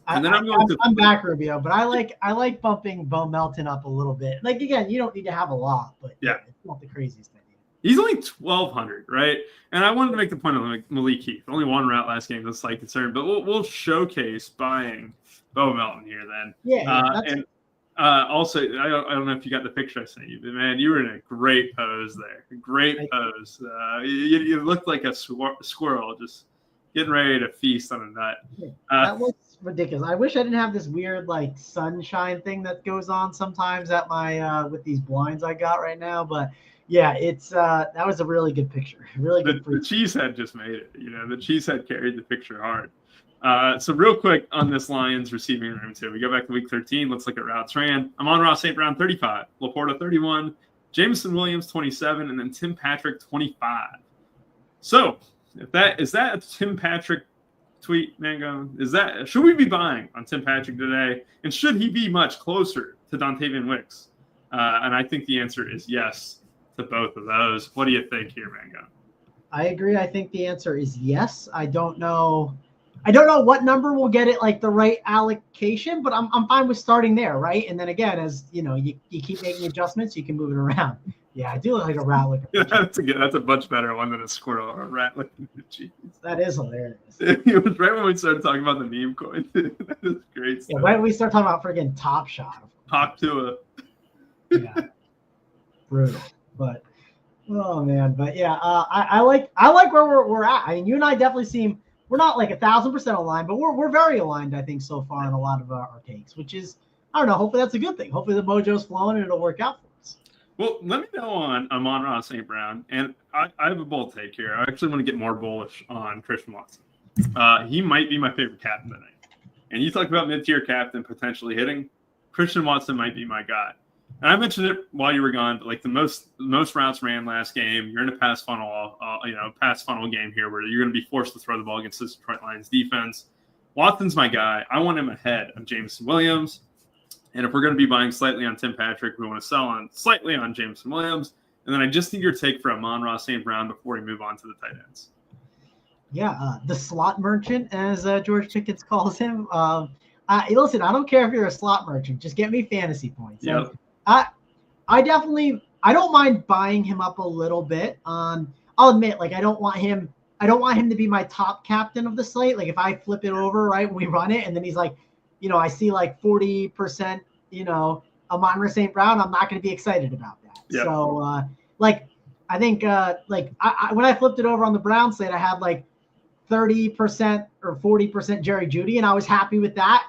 S1: And then
S2: I'm back, Rubio, but I like bumping Bo Melton up a little bit. Like, again, you don't need to have a lot, but yeah, it's not the craziest idea.
S1: He's only 1,200, right? And I wanted to make the point of Malik Heath. Only one route last game. That's slight concern, but we'll showcase buying Bo Melton here then.
S2: Yeah.
S1: Also, I don't know if you got the picture I sent you, but man, you were in a great pose there. Great pose. You looked like a squirrel just getting ready to feast on a nut.
S2: That looks ridiculous. I wish I didn't have this weird like sunshine thing that goes on sometimes at my with these blinds I got right now. But yeah, it's that was a really good picture. Really good.
S1: The cheesehead just made it. The cheesehead carried the picture hard. So real quick on this Lions receiving room too. We go back to week 13. Let's look at routes ran. Amon-Ra St. Brown 35, Laporta 31, Jameson Williams 27, and then Tim Patrick 25. So if that is that a Tim Patrick tweet, Mango? Should we be buying on Tim Patrick today? And should he be much closer to Dontavian Wicks? And I think the answer is yes to both of those. What do you think here, Mango?
S2: I agree. I think the answer is yes. I don't know what number will get it like the right allocation, but I'm fine with starting there, right? And then again, as you keep making adjustments, you can move it around. Yeah, I do look like a rat looking.
S1: Yeah, that's a much better one than a squirrel or a rat looking. Jeez.
S2: That is hilarious.
S1: It was right when we started talking about the meme coin. That is great stuff.
S2: Yeah, when we start talking about friggin' Top Shot.
S1: Hawk to
S2: Yeah. Brutal. But oh man, but yeah, I like where we're at. I mean, you and I definitely seem we're not like 1,000% aligned, but we're very aligned, I think, so far on a lot of our takes, which is, I don't know, hopefully that's a good thing. Hopefully the mojo's flowing and it'll work out for us.
S1: Well, let me know on Amon-Ra St. Brown, and I have a bold take here. I actually want to get more bullish on Christian Watson. He might be my favorite captain tonight. And you talked about mid-tier captain potentially hitting. Christian Watson might be my guy. And I mentioned it while you were gone, but like the most routes ran last game. You're in a pass funnel game here where you're going to be forced to throw the ball against this Detroit Lions defense. Watson's my guy. I want him ahead of Jameson Williams. And if we're going to be buying slightly on Tim Patrick, we want to sell on slightly on Jameson Williams. And then I just need your take for Amon-Ra St. Brown before we move on to the tight ends.
S2: Yeah, the slot merchant, as George Pickens calls him. Listen, I don't care if you're a slot merchant. Just get me fantasy points.
S1: Yep.
S2: I don't mind buying him up a little bit. I'll admit, like I don't want him to be my top captain of the slate. Like if I flip it over, right, when we run it, and then he's like, I see like 40%, Amon-Ra St. Brown, I'm not going to be excited about that. Yep. So I think when I flipped it over on the Brown slate, I had like 30% or 40% Jerry Jeudy, and I was happy with that.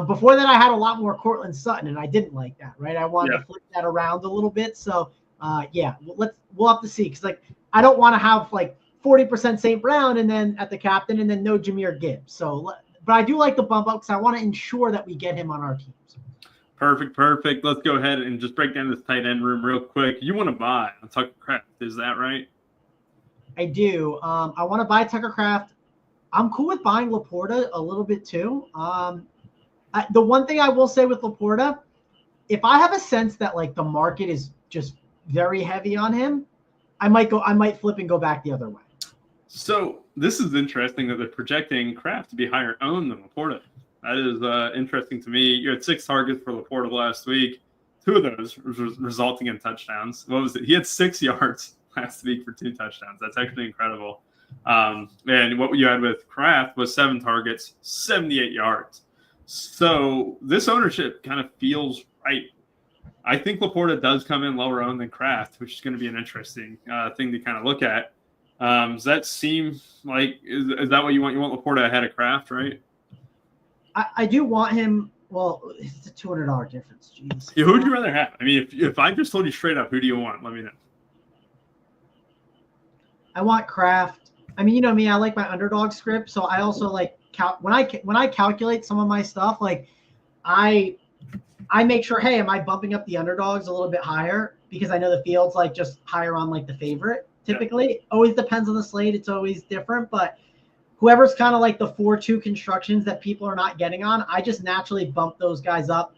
S2: Before that, I had a lot more Cortland Sutton, and I didn't like that, right? I wanted to flip that around a little bit. So, we'll have to see. Because, like, I don't want to have, like, 40% St. Brown and then at the captain and then no Jahmyr Gibbs. So, but I do like the bump up because I want to ensure that we get him on our teams.
S1: Perfect. Let's go ahead and just break down this tight end room real quick. You want to buy on Tucker Kraft. Is that right?
S2: I do. I want to buy Tucker Kraft. I'm cool with buying Laporta a little bit, too. The one thing I will say with Laporta, if I have a sense that like the market is just very heavy on him, I might flip and go back the other way.
S1: So this is interesting that they're projecting Kraft to be higher owned than Laporta. That is interesting to me. You had 6 targets for Laporta last week. 2 of those resulting in touchdowns. What was it? He had 6 yards last week for 2 touchdowns. That's actually incredible. And what you had with Kraft was 7 targets, 78 yards. So this ownership kind of feels right. I think Laporta does come in lower owned than Kraft, which is going to be an interesting thing to kind of look at. Does that seem like is that what you want? You want Laporta ahead of Kraft, right?
S2: I do want him. Well, it's a $200 difference. Jeez.
S1: Yeah, who would you rather have? I mean, if I just told you straight up, who do you want? Let me know.
S2: I want Kraft. I mean, you know me. I like my underdog script, so I also like when I calculate some of my stuff. Like, I make sure, hey, am I bumping up the underdogs a little bit higher because I know the field's like just higher on like the favorite. Typically, Always depends on the slate. It's always different, but whoever's kind of like the 4-2 constructions that people are not getting on, I just naturally bump those guys up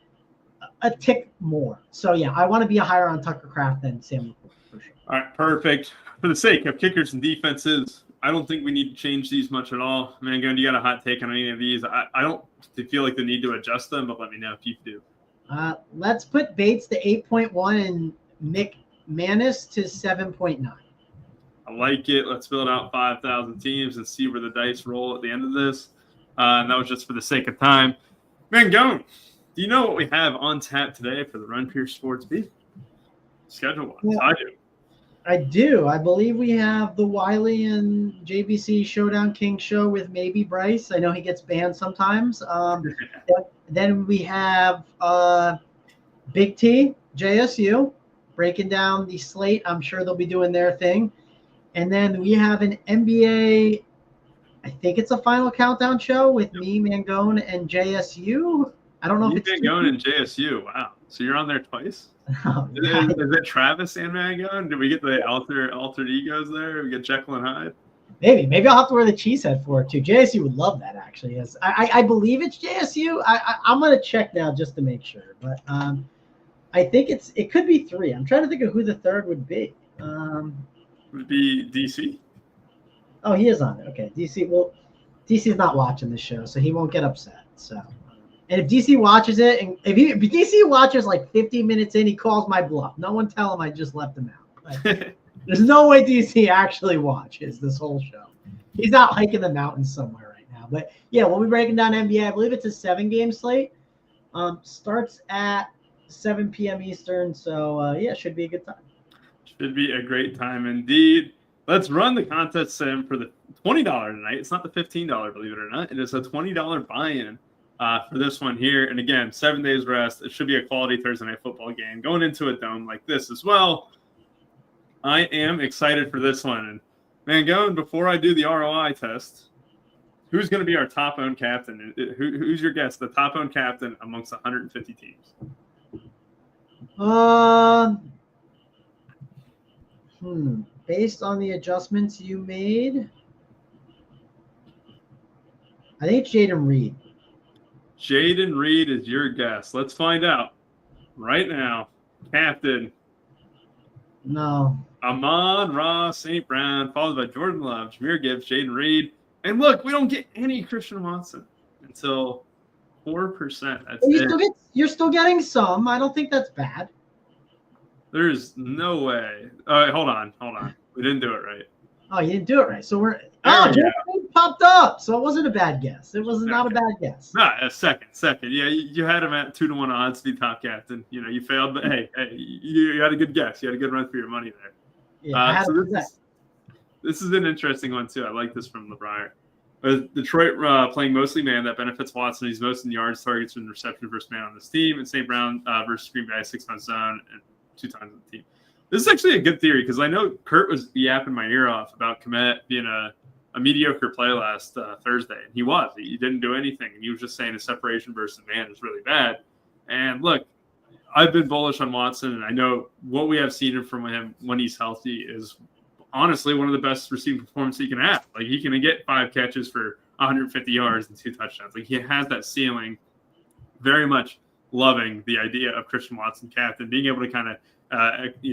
S2: a tick more. So yeah, I want to be higher on Tucker Kraft than Sam LaPorta for sure.
S1: All right, perfect. For the sake of kickers and defenses, I don't think we need to change these much at all. Mangone, you got a hot take on any of these? I don't feel like the need to adjust them, but let me know if you do.
S2: Let's put Bates to 8.1 and McManus to 7.9.
S1: I like it. Let's build out 5,000 teams and see where the dice roll at the end of this. And that was just for the sake of time. Mangone, do you know what we have on tap today for the Run Pure Sports Beat? Schedule-wise,
S2: Yeah.
S1: I do.
S2: I do. I believe we have the Wiley and JBC Showdown King show with maybe Bryce. I know he gets banned sometimes. Then we have Big T, JSU, breaking down the slate. I'm sure they'll be doing their thing. And then we have an NBA, I think it's a final countdown show with me, Mangone, and JSU. I don't know if it's
S1: Mangone and JSU. Wow. So you're on there twice?
S2: Oh,
S1: Is it Travis and Mangone? Did we get the altered egos there? We get Jekyll and Hyde?
S2: Maybe I'll have to wear the cheesehead for it too. JSU would love that actually. Yes, I believe it's JSU. I'm gonna check now just to make sure, but I think it could be 3. I'm trying to think of who the third would be.
S1: Would be DC?
S2: Oh, he is on it. Okay, DC. Well, DC's not watching the show, so he won't get upset. So, and if DC watches it, and if DC watches like 50 minutes in, he calls my bluff. No one tell him I just left him out. Like, there's no way DC actually watches this whole show. He's out hiking the mountains somewhere right now. But yeah, we'll be breaking down NBA. I believe it's a 7-game slate. Starts at 7 p.m. Eastern. So yeah, should be a good time.
S1: Should be a great time indeed. Let's run the contest sim for the $20 tonight. It's not the $15, believe it or not. It is a $20 buy-in for this one here. And again, 7 days rest. It should be a quality Thursday night football game. Going into a dome like this as well. I am excited for this one. And Mangone, before I do the ROI test, who's going to be our top-owned captain? Who's your guess? The top-owned captain amongst 150 teams?
S2: Based on the adjustments you made, I think it's Jaden Reed.
S1: Jaden Reed is your guess. Let's find out right now. Captain.
S2: No.
S1: Amon-Ra St. Brown, followed by Jordan Love, Jahmyr Gibbs, Jaden Reed. And look, we don't get any Christian Watson until 4%. That's
S2: You're still getting some. I don't think that's bad.
S1: There's no way. All right, hold on. We didn't do it right.
S2: Oh, you didn't do it right. So Jaden Reed popped up. So it wasn't a bad guess. It was not a bad guess.
S1: No, a second. Yeah, you had him at 2-1 odds to be top captain. You know, you failed, but hey, you had a good guess. You had a good run for your money there.
S2: Yeah,
S1: so this is an interesting one too. I like this from LeBron. Detroit playing mostly man, that benefits Watson. He's most in yards, targets, and reception versus man on this team. And St. Brown versus Green Bay, 6-month zone and 2 times on the team. This is actually a good theory because I know Kurt was yapping my ear off about Kmet being a mediocre play last Thursday. And he didn't do anything. And he was just saying his separation versus man is really bad. And look, I've been bullish on Watson, and I know what we have seen from him when he's healthy is honestly one of the best receiving performances he can have. Like, he can get 5 catches for 150 yards and 2 touchdowns. Like, he has that ceiling. Very much loving the idea of Christian Watson captain, being able to kind of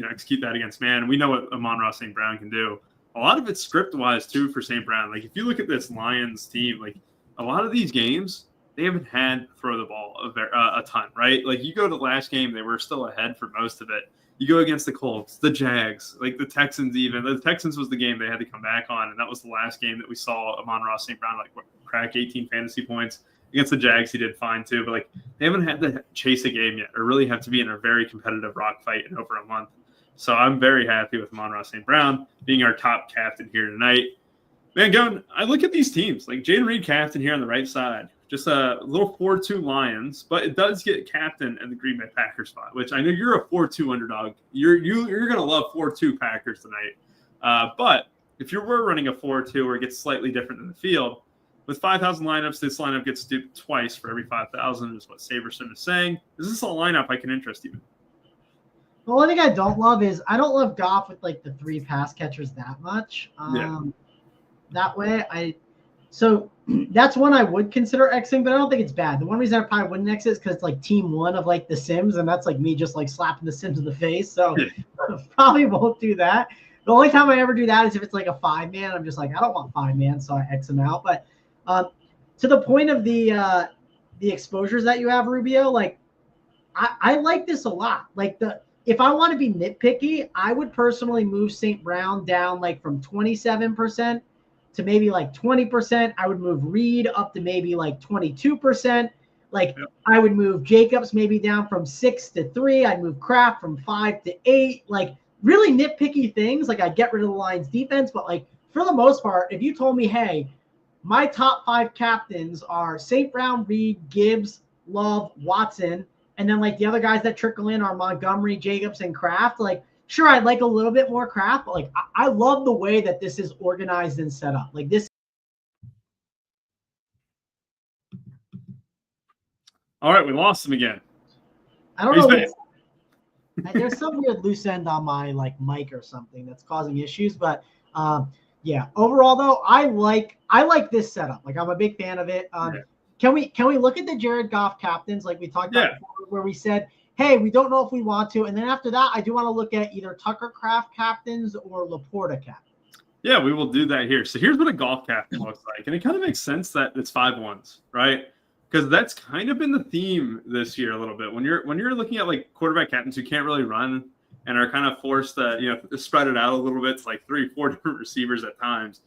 S1: execute that against man. We know what Amon-Ra St. Brown can do. A lot of it's script-wise, too, for St. Brown. Like, if you look at this Lions team, like, a lot of these games, they haven't had to throw the ball a ton, right? Like, you go to the last game, they were still ahead for most of it. You go against the Colts, the Jags, like the Texans even. The Texans was the game they had to come back on, and that was the last game that we saw Amon-Ra St. Brown, crack 18 fantasy points. Against the Jags, he did fine, too. But, they haven't had to chase a game yet or really have to be in a very competitive rock fight in over a month. So I'm very happy with Amon-Ra St. Brown being our top captain here tonight. Mangone, I look at these teams, like Jaden Reed captain here on the right side. Just a little 4-2 Lions, but it does get captain in the Green Bay Packers spot, which I know you're a 4-2 underdog. You're going to love 4-2 Packers tonight. But if you were running a 4-2 where it gets slightly different in the field, with 5,000 lineups, this lineup gets duped twice for every 5,000 is what SaberSim is saying. Is this a lineup I can interest you in?
S2: The only thing I don't love is I don't love Goff with the 3 pass catchers that much. That way, so that's one I would consider Xing, but I don't think it's bad. The one reason I probably wouldn't exit is because it's team 1 of the Sims, and that's me just slapping the Sims in the face. So probably won't do that. The only time I ever do that is if it's like a 5-man. I'm just like, I don't want 5-man, so I X them out. But to the point of the exposures that you have, Rubio, like I like this a lot. Like if I want to be nitpicky, I would personally move St. Brown down like from 27% to maybe like 20%. I would move Reed up to maybe like 22%. Like I would move Jacobs maybe down from 6 to 3. I'd move Kraft from 5 to 8. Like really nitpicky things. Like I'd get rid of the Lions defense, but like for the most part, if you told me, hey, my top 5 captains are St. Brown, Reed, Gibbs, Love, Watson, and then like the other guys that trickle in are Montgomery, Jacobs, and Kraft. Like, sure, I'd like a little bit more Kraft, but like I love the way that this is organized and set up. Like this.
S1: All right, we lost him again.
S2: I don't know. There's some weird loose end on my like mic or something that's causing issues, but yeah. Overall, though, I like this setup. Like I'm a big fan of it. Can we look at the Jared Goff captains like we talked about before, where we said, hey, we don't know if we want to, and then after that, I do want to look at either Tucker Kraft captains or Laporta captains.
S1: Yeah, we will do that here. So here's what a Goff captain looks like, and it kind of makes sense that it's 5-1s, right? Because that's kind of been the theme this year a little bit. When you're looking at like quarterback captains who can't really run and are kind of forced to spread it out a little bit to like 3-4 different receivers at times.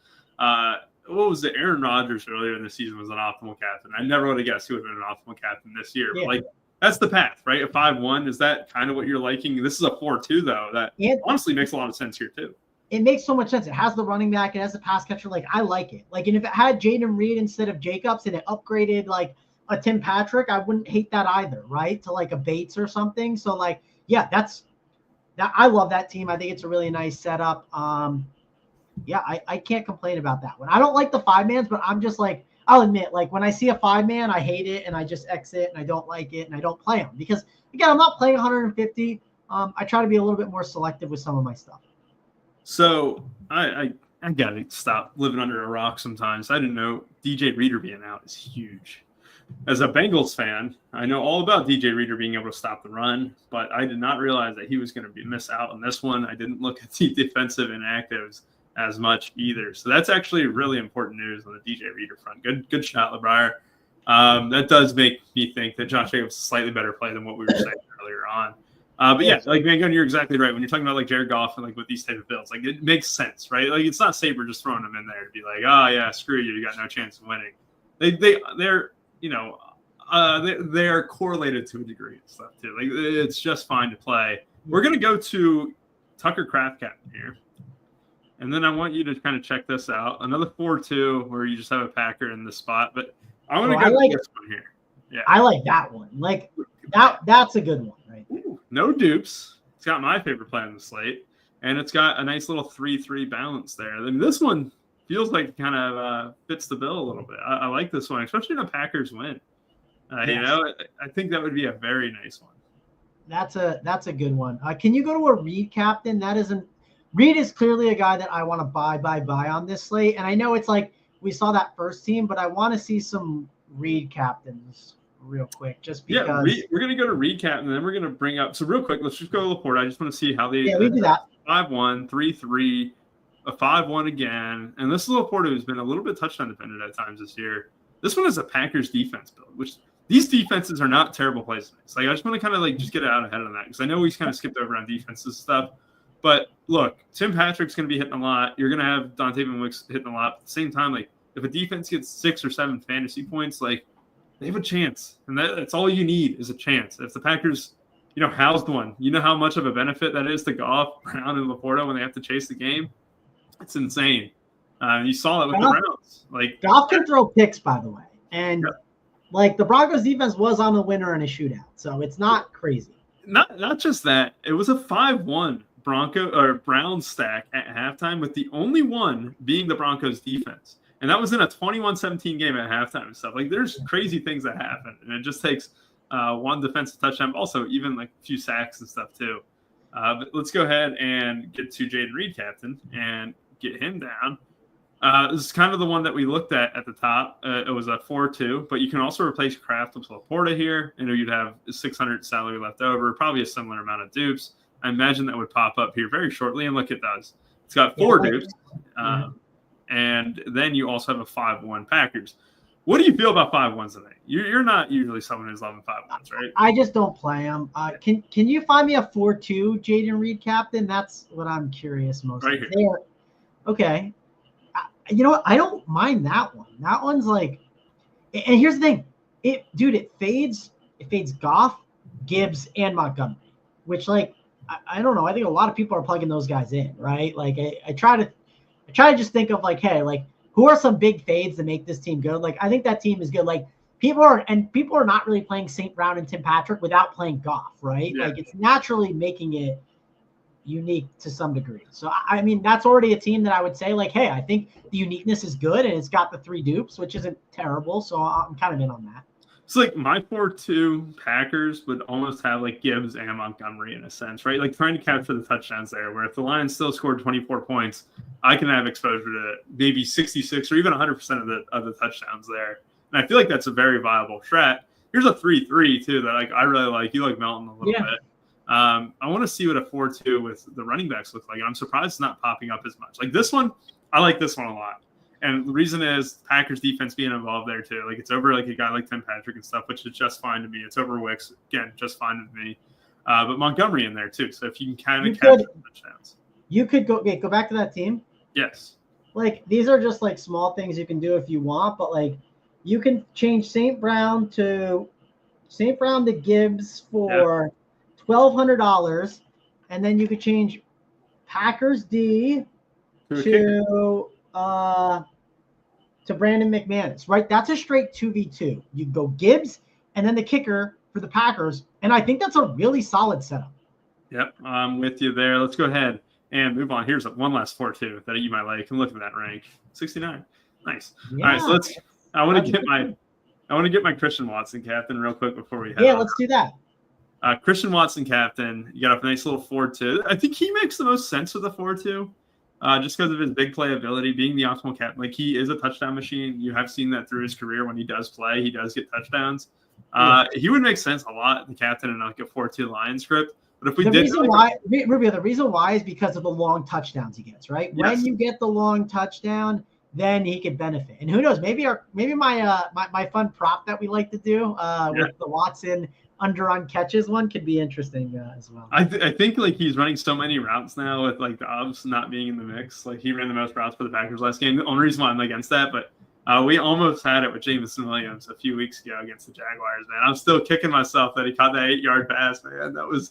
S1: What was it? Aaron Rodgers earlier in the season was an optimal captain. I never would have guessed he would have been an optimal captain this year. But like that's the path, right? A 5-1, is that kind of what you're liking? This is a 4-2 though. That honestly makes a lot of sense here too.
S2: It makes so much sense. It has the running back. It has the pass catcher. Like I like it. Like, and if it had Jaden Reed instead of Jacobs and it upgraded like a Tim Patrick, I wouldn't hate that either, right? To like a Bates or something. So like, yeah, I love that team. I think it's a really nice setup. Yeah, I can't complain about that one. I don't like the 5-mans, but I'm just like, I'll admit, like when I see a 5-man, I hate it and I just exit and I don't like it and I don't play them because again, I'm not playing 150. I try to be a little bit more selective with some of my stuff.
S1: So I gotta stop living under a rock sometimes. I didn't know DJ Reader being out is huge. As a Bengals fan, I know all about DJ Reader being able to stop the run, but I did not realize that he was going to miss out on this one. I didn't look at the defensive inactives as much either. So that's actually really important news on the DJ Reader front. Good shot, LeBrier. That does make me think that Josh Jacobs is a slightly better play than what we were saying earlier on. But yeah, like Mangun, you're exactly right. When you're talking about like Jared Goff and like with these type of builds, like it makes sense, right? Like it's not Saber just throwing them in there to be like, oh yeah, screw you, you got no chance of winning. They're they're correlated to a degree and stuff too. Like it's just fine to play. We're gonna go to Tucker Kraft captain here. And then I want you to kind of check this out. Another 4-2 where you just have a Packer in the spot. But I want to go to this one here. Yeah.
S2: I like that one. Like that's a good one, right?
S1: Ooh, no dupes. It's got my favorite play on the slate. And it's got a nice little 3-3 balance there. I mean, this one feels like it kind of fits the bill a little bit. I like this one, especially in a Packers win. Yes. I think that would be a very nice one.
S2: That's a good one. Can you go to a Reed captain? Reed is clearly a guy that I want to buy on this slate. And I know it's like we saw that first team, but I want to see some Reed captains real quick just because.
S1: Yeah, we're going to go to Reed captain, and then we're going to bring up. So real quick, let's just go to Laporta. I just want to see how they.
S2: Yeah, we do that.
S1: 5-1, 3-3, a 5-1 again. And this is Laporta who's been a little bit touchdown dependent at times this year. This one is a Packers defense build, which these defenses are not terrible plays. Like I just want to kind of like just get out ahead of that because I know we kind of skipped over on defenses stuff. But look, Tim Patrick's going to be hitting a lot. You're going to have Dante Van Wicks hitting a lot. At the same time, like if a defense gets 6 or 7 fantasy points, like they have a chance, and that's all you need is a chance. If the Packers, housed one, you know how much of a benefit that is to Goff, Brown, and Laporta when they have to chase the game. It's insane. You saw it with the Browns. Like
S2: Goff can throw picks, by the way, and like the Broncos defense was on the winner in a shootout, so it's not crazy.
S1: Not just that, it was a 5-1. Browns stack at halftime, with the only one being the Broncos defense. And that was in a 21-17 game at halftime and stuff. Like there's crazy things that happen. And it just takes one defensive touchdown, also even like a few sacks and stuff too. But let's go ahead and get to Jaden Reed captain and get him down. This is kind of the one that we looked at the top. It was a 4-2, but you can also replace Kraft with Laporta here. You'd have 600 salary left over, probably a similar amount of dupes. I imagine that would pop up here very shortly, and look, it does. It's got 4
S2: Yeah,
S1: dupes.
S2: yeah.
S1: And then you also have a 5-1 Packers. What do you feel about 5-1s today? You're not usually someone who's loving 5-1s, right?
S2: I just don't play them. Can you find me a 4-2 Jaden Reed captain? That's what I'm curious most.
S1: Right here.
S2: There. Okay. You know what? I don't mind that one. That one's like, and here's the thing. It fades. It fades Goff, Gibbs, and Montgomery, which like I don't know. I think a lot of people are plugging those guys in, right? Like I try to just think of like, hey, like who are some big fades that make this team good? Like I think that team is good. Like people are not really playing St. Brown and Tim Patrick without playing Goff, right?
S1: Yeah.
S2: Like it's naturally making it unique to some degree. So I mean that's already a team that I would say like, hey, I think the uniqueness is good and it's got the 3 dupes, which isn't terrible. So I'm kind of in on that.
S1: It's like my 4-2 Packers would almost have like Gibbs and Montgomery in a sense, right? Like trying to capture the touchdowns there, where if the Lions still scored 24 points, I can have exposure to maybe 66 or even 100% of the touchdowns there. And I feel like that's a very viable strat. Here's a 3-3 too that like I really like. You like Melton a little bit. I want to see what a 4-2 with the running backs look like. I'm surprised it's not popping up as much. Like this one, I like this one a lot. And the reason is Packers defense being involved there too. Like it's over like a guy like Tim Patrick and stuff, which is just fine to me. It's over Wicks, again, just fine with me. But Montgomery in there too. So if you can kind of catch touchdowns.
S2: You could go back to that team.
S1: Yes.
S2: Like these are just like small things you can do if you want, but like you can change St. Brown to Gibbs for $1,200, and then you could change Packers D to Brandon McManus, right? That's a straight 2v2. You go Gibbs and then the kicker for the Packers, and I think that's a really solid setup.
S1: Yep, I'm with you there. Let's go ahead and move on. Here's one last 4-2 that you might like. And look at that rank, 69. Nice.
S2: Yeah,
S1: all right, so I want to get my Christian Watson captain real quick before we head on.
S2: Let's do that.
S1: Christian Watson captain. You got a nice little 4-2. I think he makes the most sense with a 4-2. Just because of his big playability, being the optimal captain. Like he is a touchdown machine. You have seen that through his career. When he does play, he does get touchdowns. He would make sense a lot, the captain, in like a 4-2 Lions script. But if we
S2: Rubio, the reason why is because of the long touchdowns he gets, right?
S1: Yes.
S2: When you get the long touchdown, then he could benefit. And who knows, maybe my fun prop that we like to do with the Watson under on catches one could be interesting as well.
S1: I think like he's running so many routes now with like the Dobbs not being in the mix. Like he ran the most routes for the Packers last game. The only reason why I'm against that, but we almost had it with Jameson Williams a few weeks ago against the Jaguars, man. I'm still kicking myself that he caught that 8-yard pass, man. That was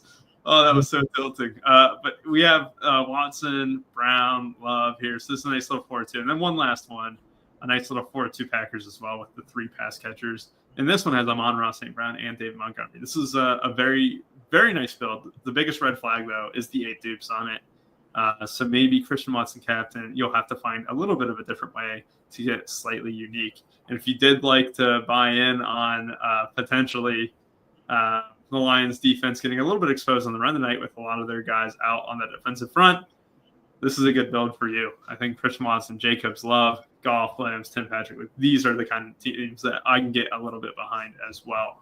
S1: so tilting. But we have Watson, Brown, Love here. So this is a nice little 4-2. And then one last one, a nice little 4-2 Packers as well with the 3 pass catchers. And this one has Amon-Ra St. Brown and David Montgomery. This is a very, very nice build. The biggest red flag, though, is the 8 dupes on it. So maybe Christian Watson captain, you'll have to find a little bit of a different way to get slightly unique. And if you did like to buy in on potentially the Lions defense getting a little bit exposed on the run tonight with a lot of their guys out on the defensive front, this is a good build for you. I think Christian Watson, Jacobs, Love, Goff, Williams, Tim Patrick, these are the kind of teams that I can get a little bit behind as well.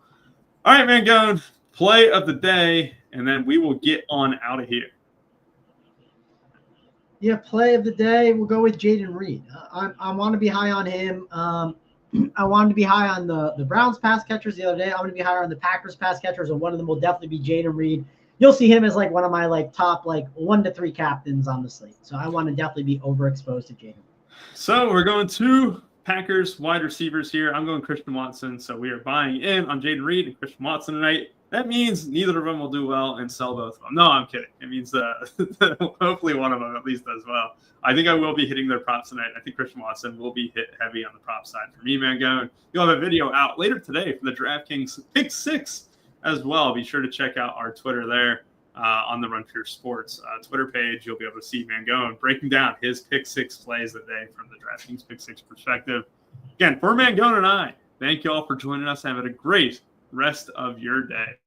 S1: All right, man, going play of the day, and then we will get on out of here.
S2: Yeah, play of the day, we'll go with Jaden Reed. I want to be high on him. I wanted to be high on the Browns pass catchers the other day. I'm going to be higher on the Packers pass catchers, and one of them will definitely be Jaden Reed. You'll see him as like one of my like top like 1 to 3 captains on the slate. So I want to definitely be overexposed to Jaden.
S1: So we're going to Packers wide receivers here. I'm going Christian Watson. So we are buying in on Jaden Reed and Christian Watson tonight. That means neither of them will do well and sell both of them. No, I'm kidding. It means hopefully one of them at least does well. I think I will be hitting their props tonight. I think Christian Watson will be hit heavy on the prop side for me, man. Going. You'll have a video out later today for the DraftKings Pick 6 as well. Be sure to check out our Twitter there on the Run Pure Sports Twitter page. You'll be able to see Mangone breaking down his Pick 6 plays of the day from the DraftKings Pick 6 perspective. Again, for Mangone and I, thank you all for joining us. Have a great rest of your day.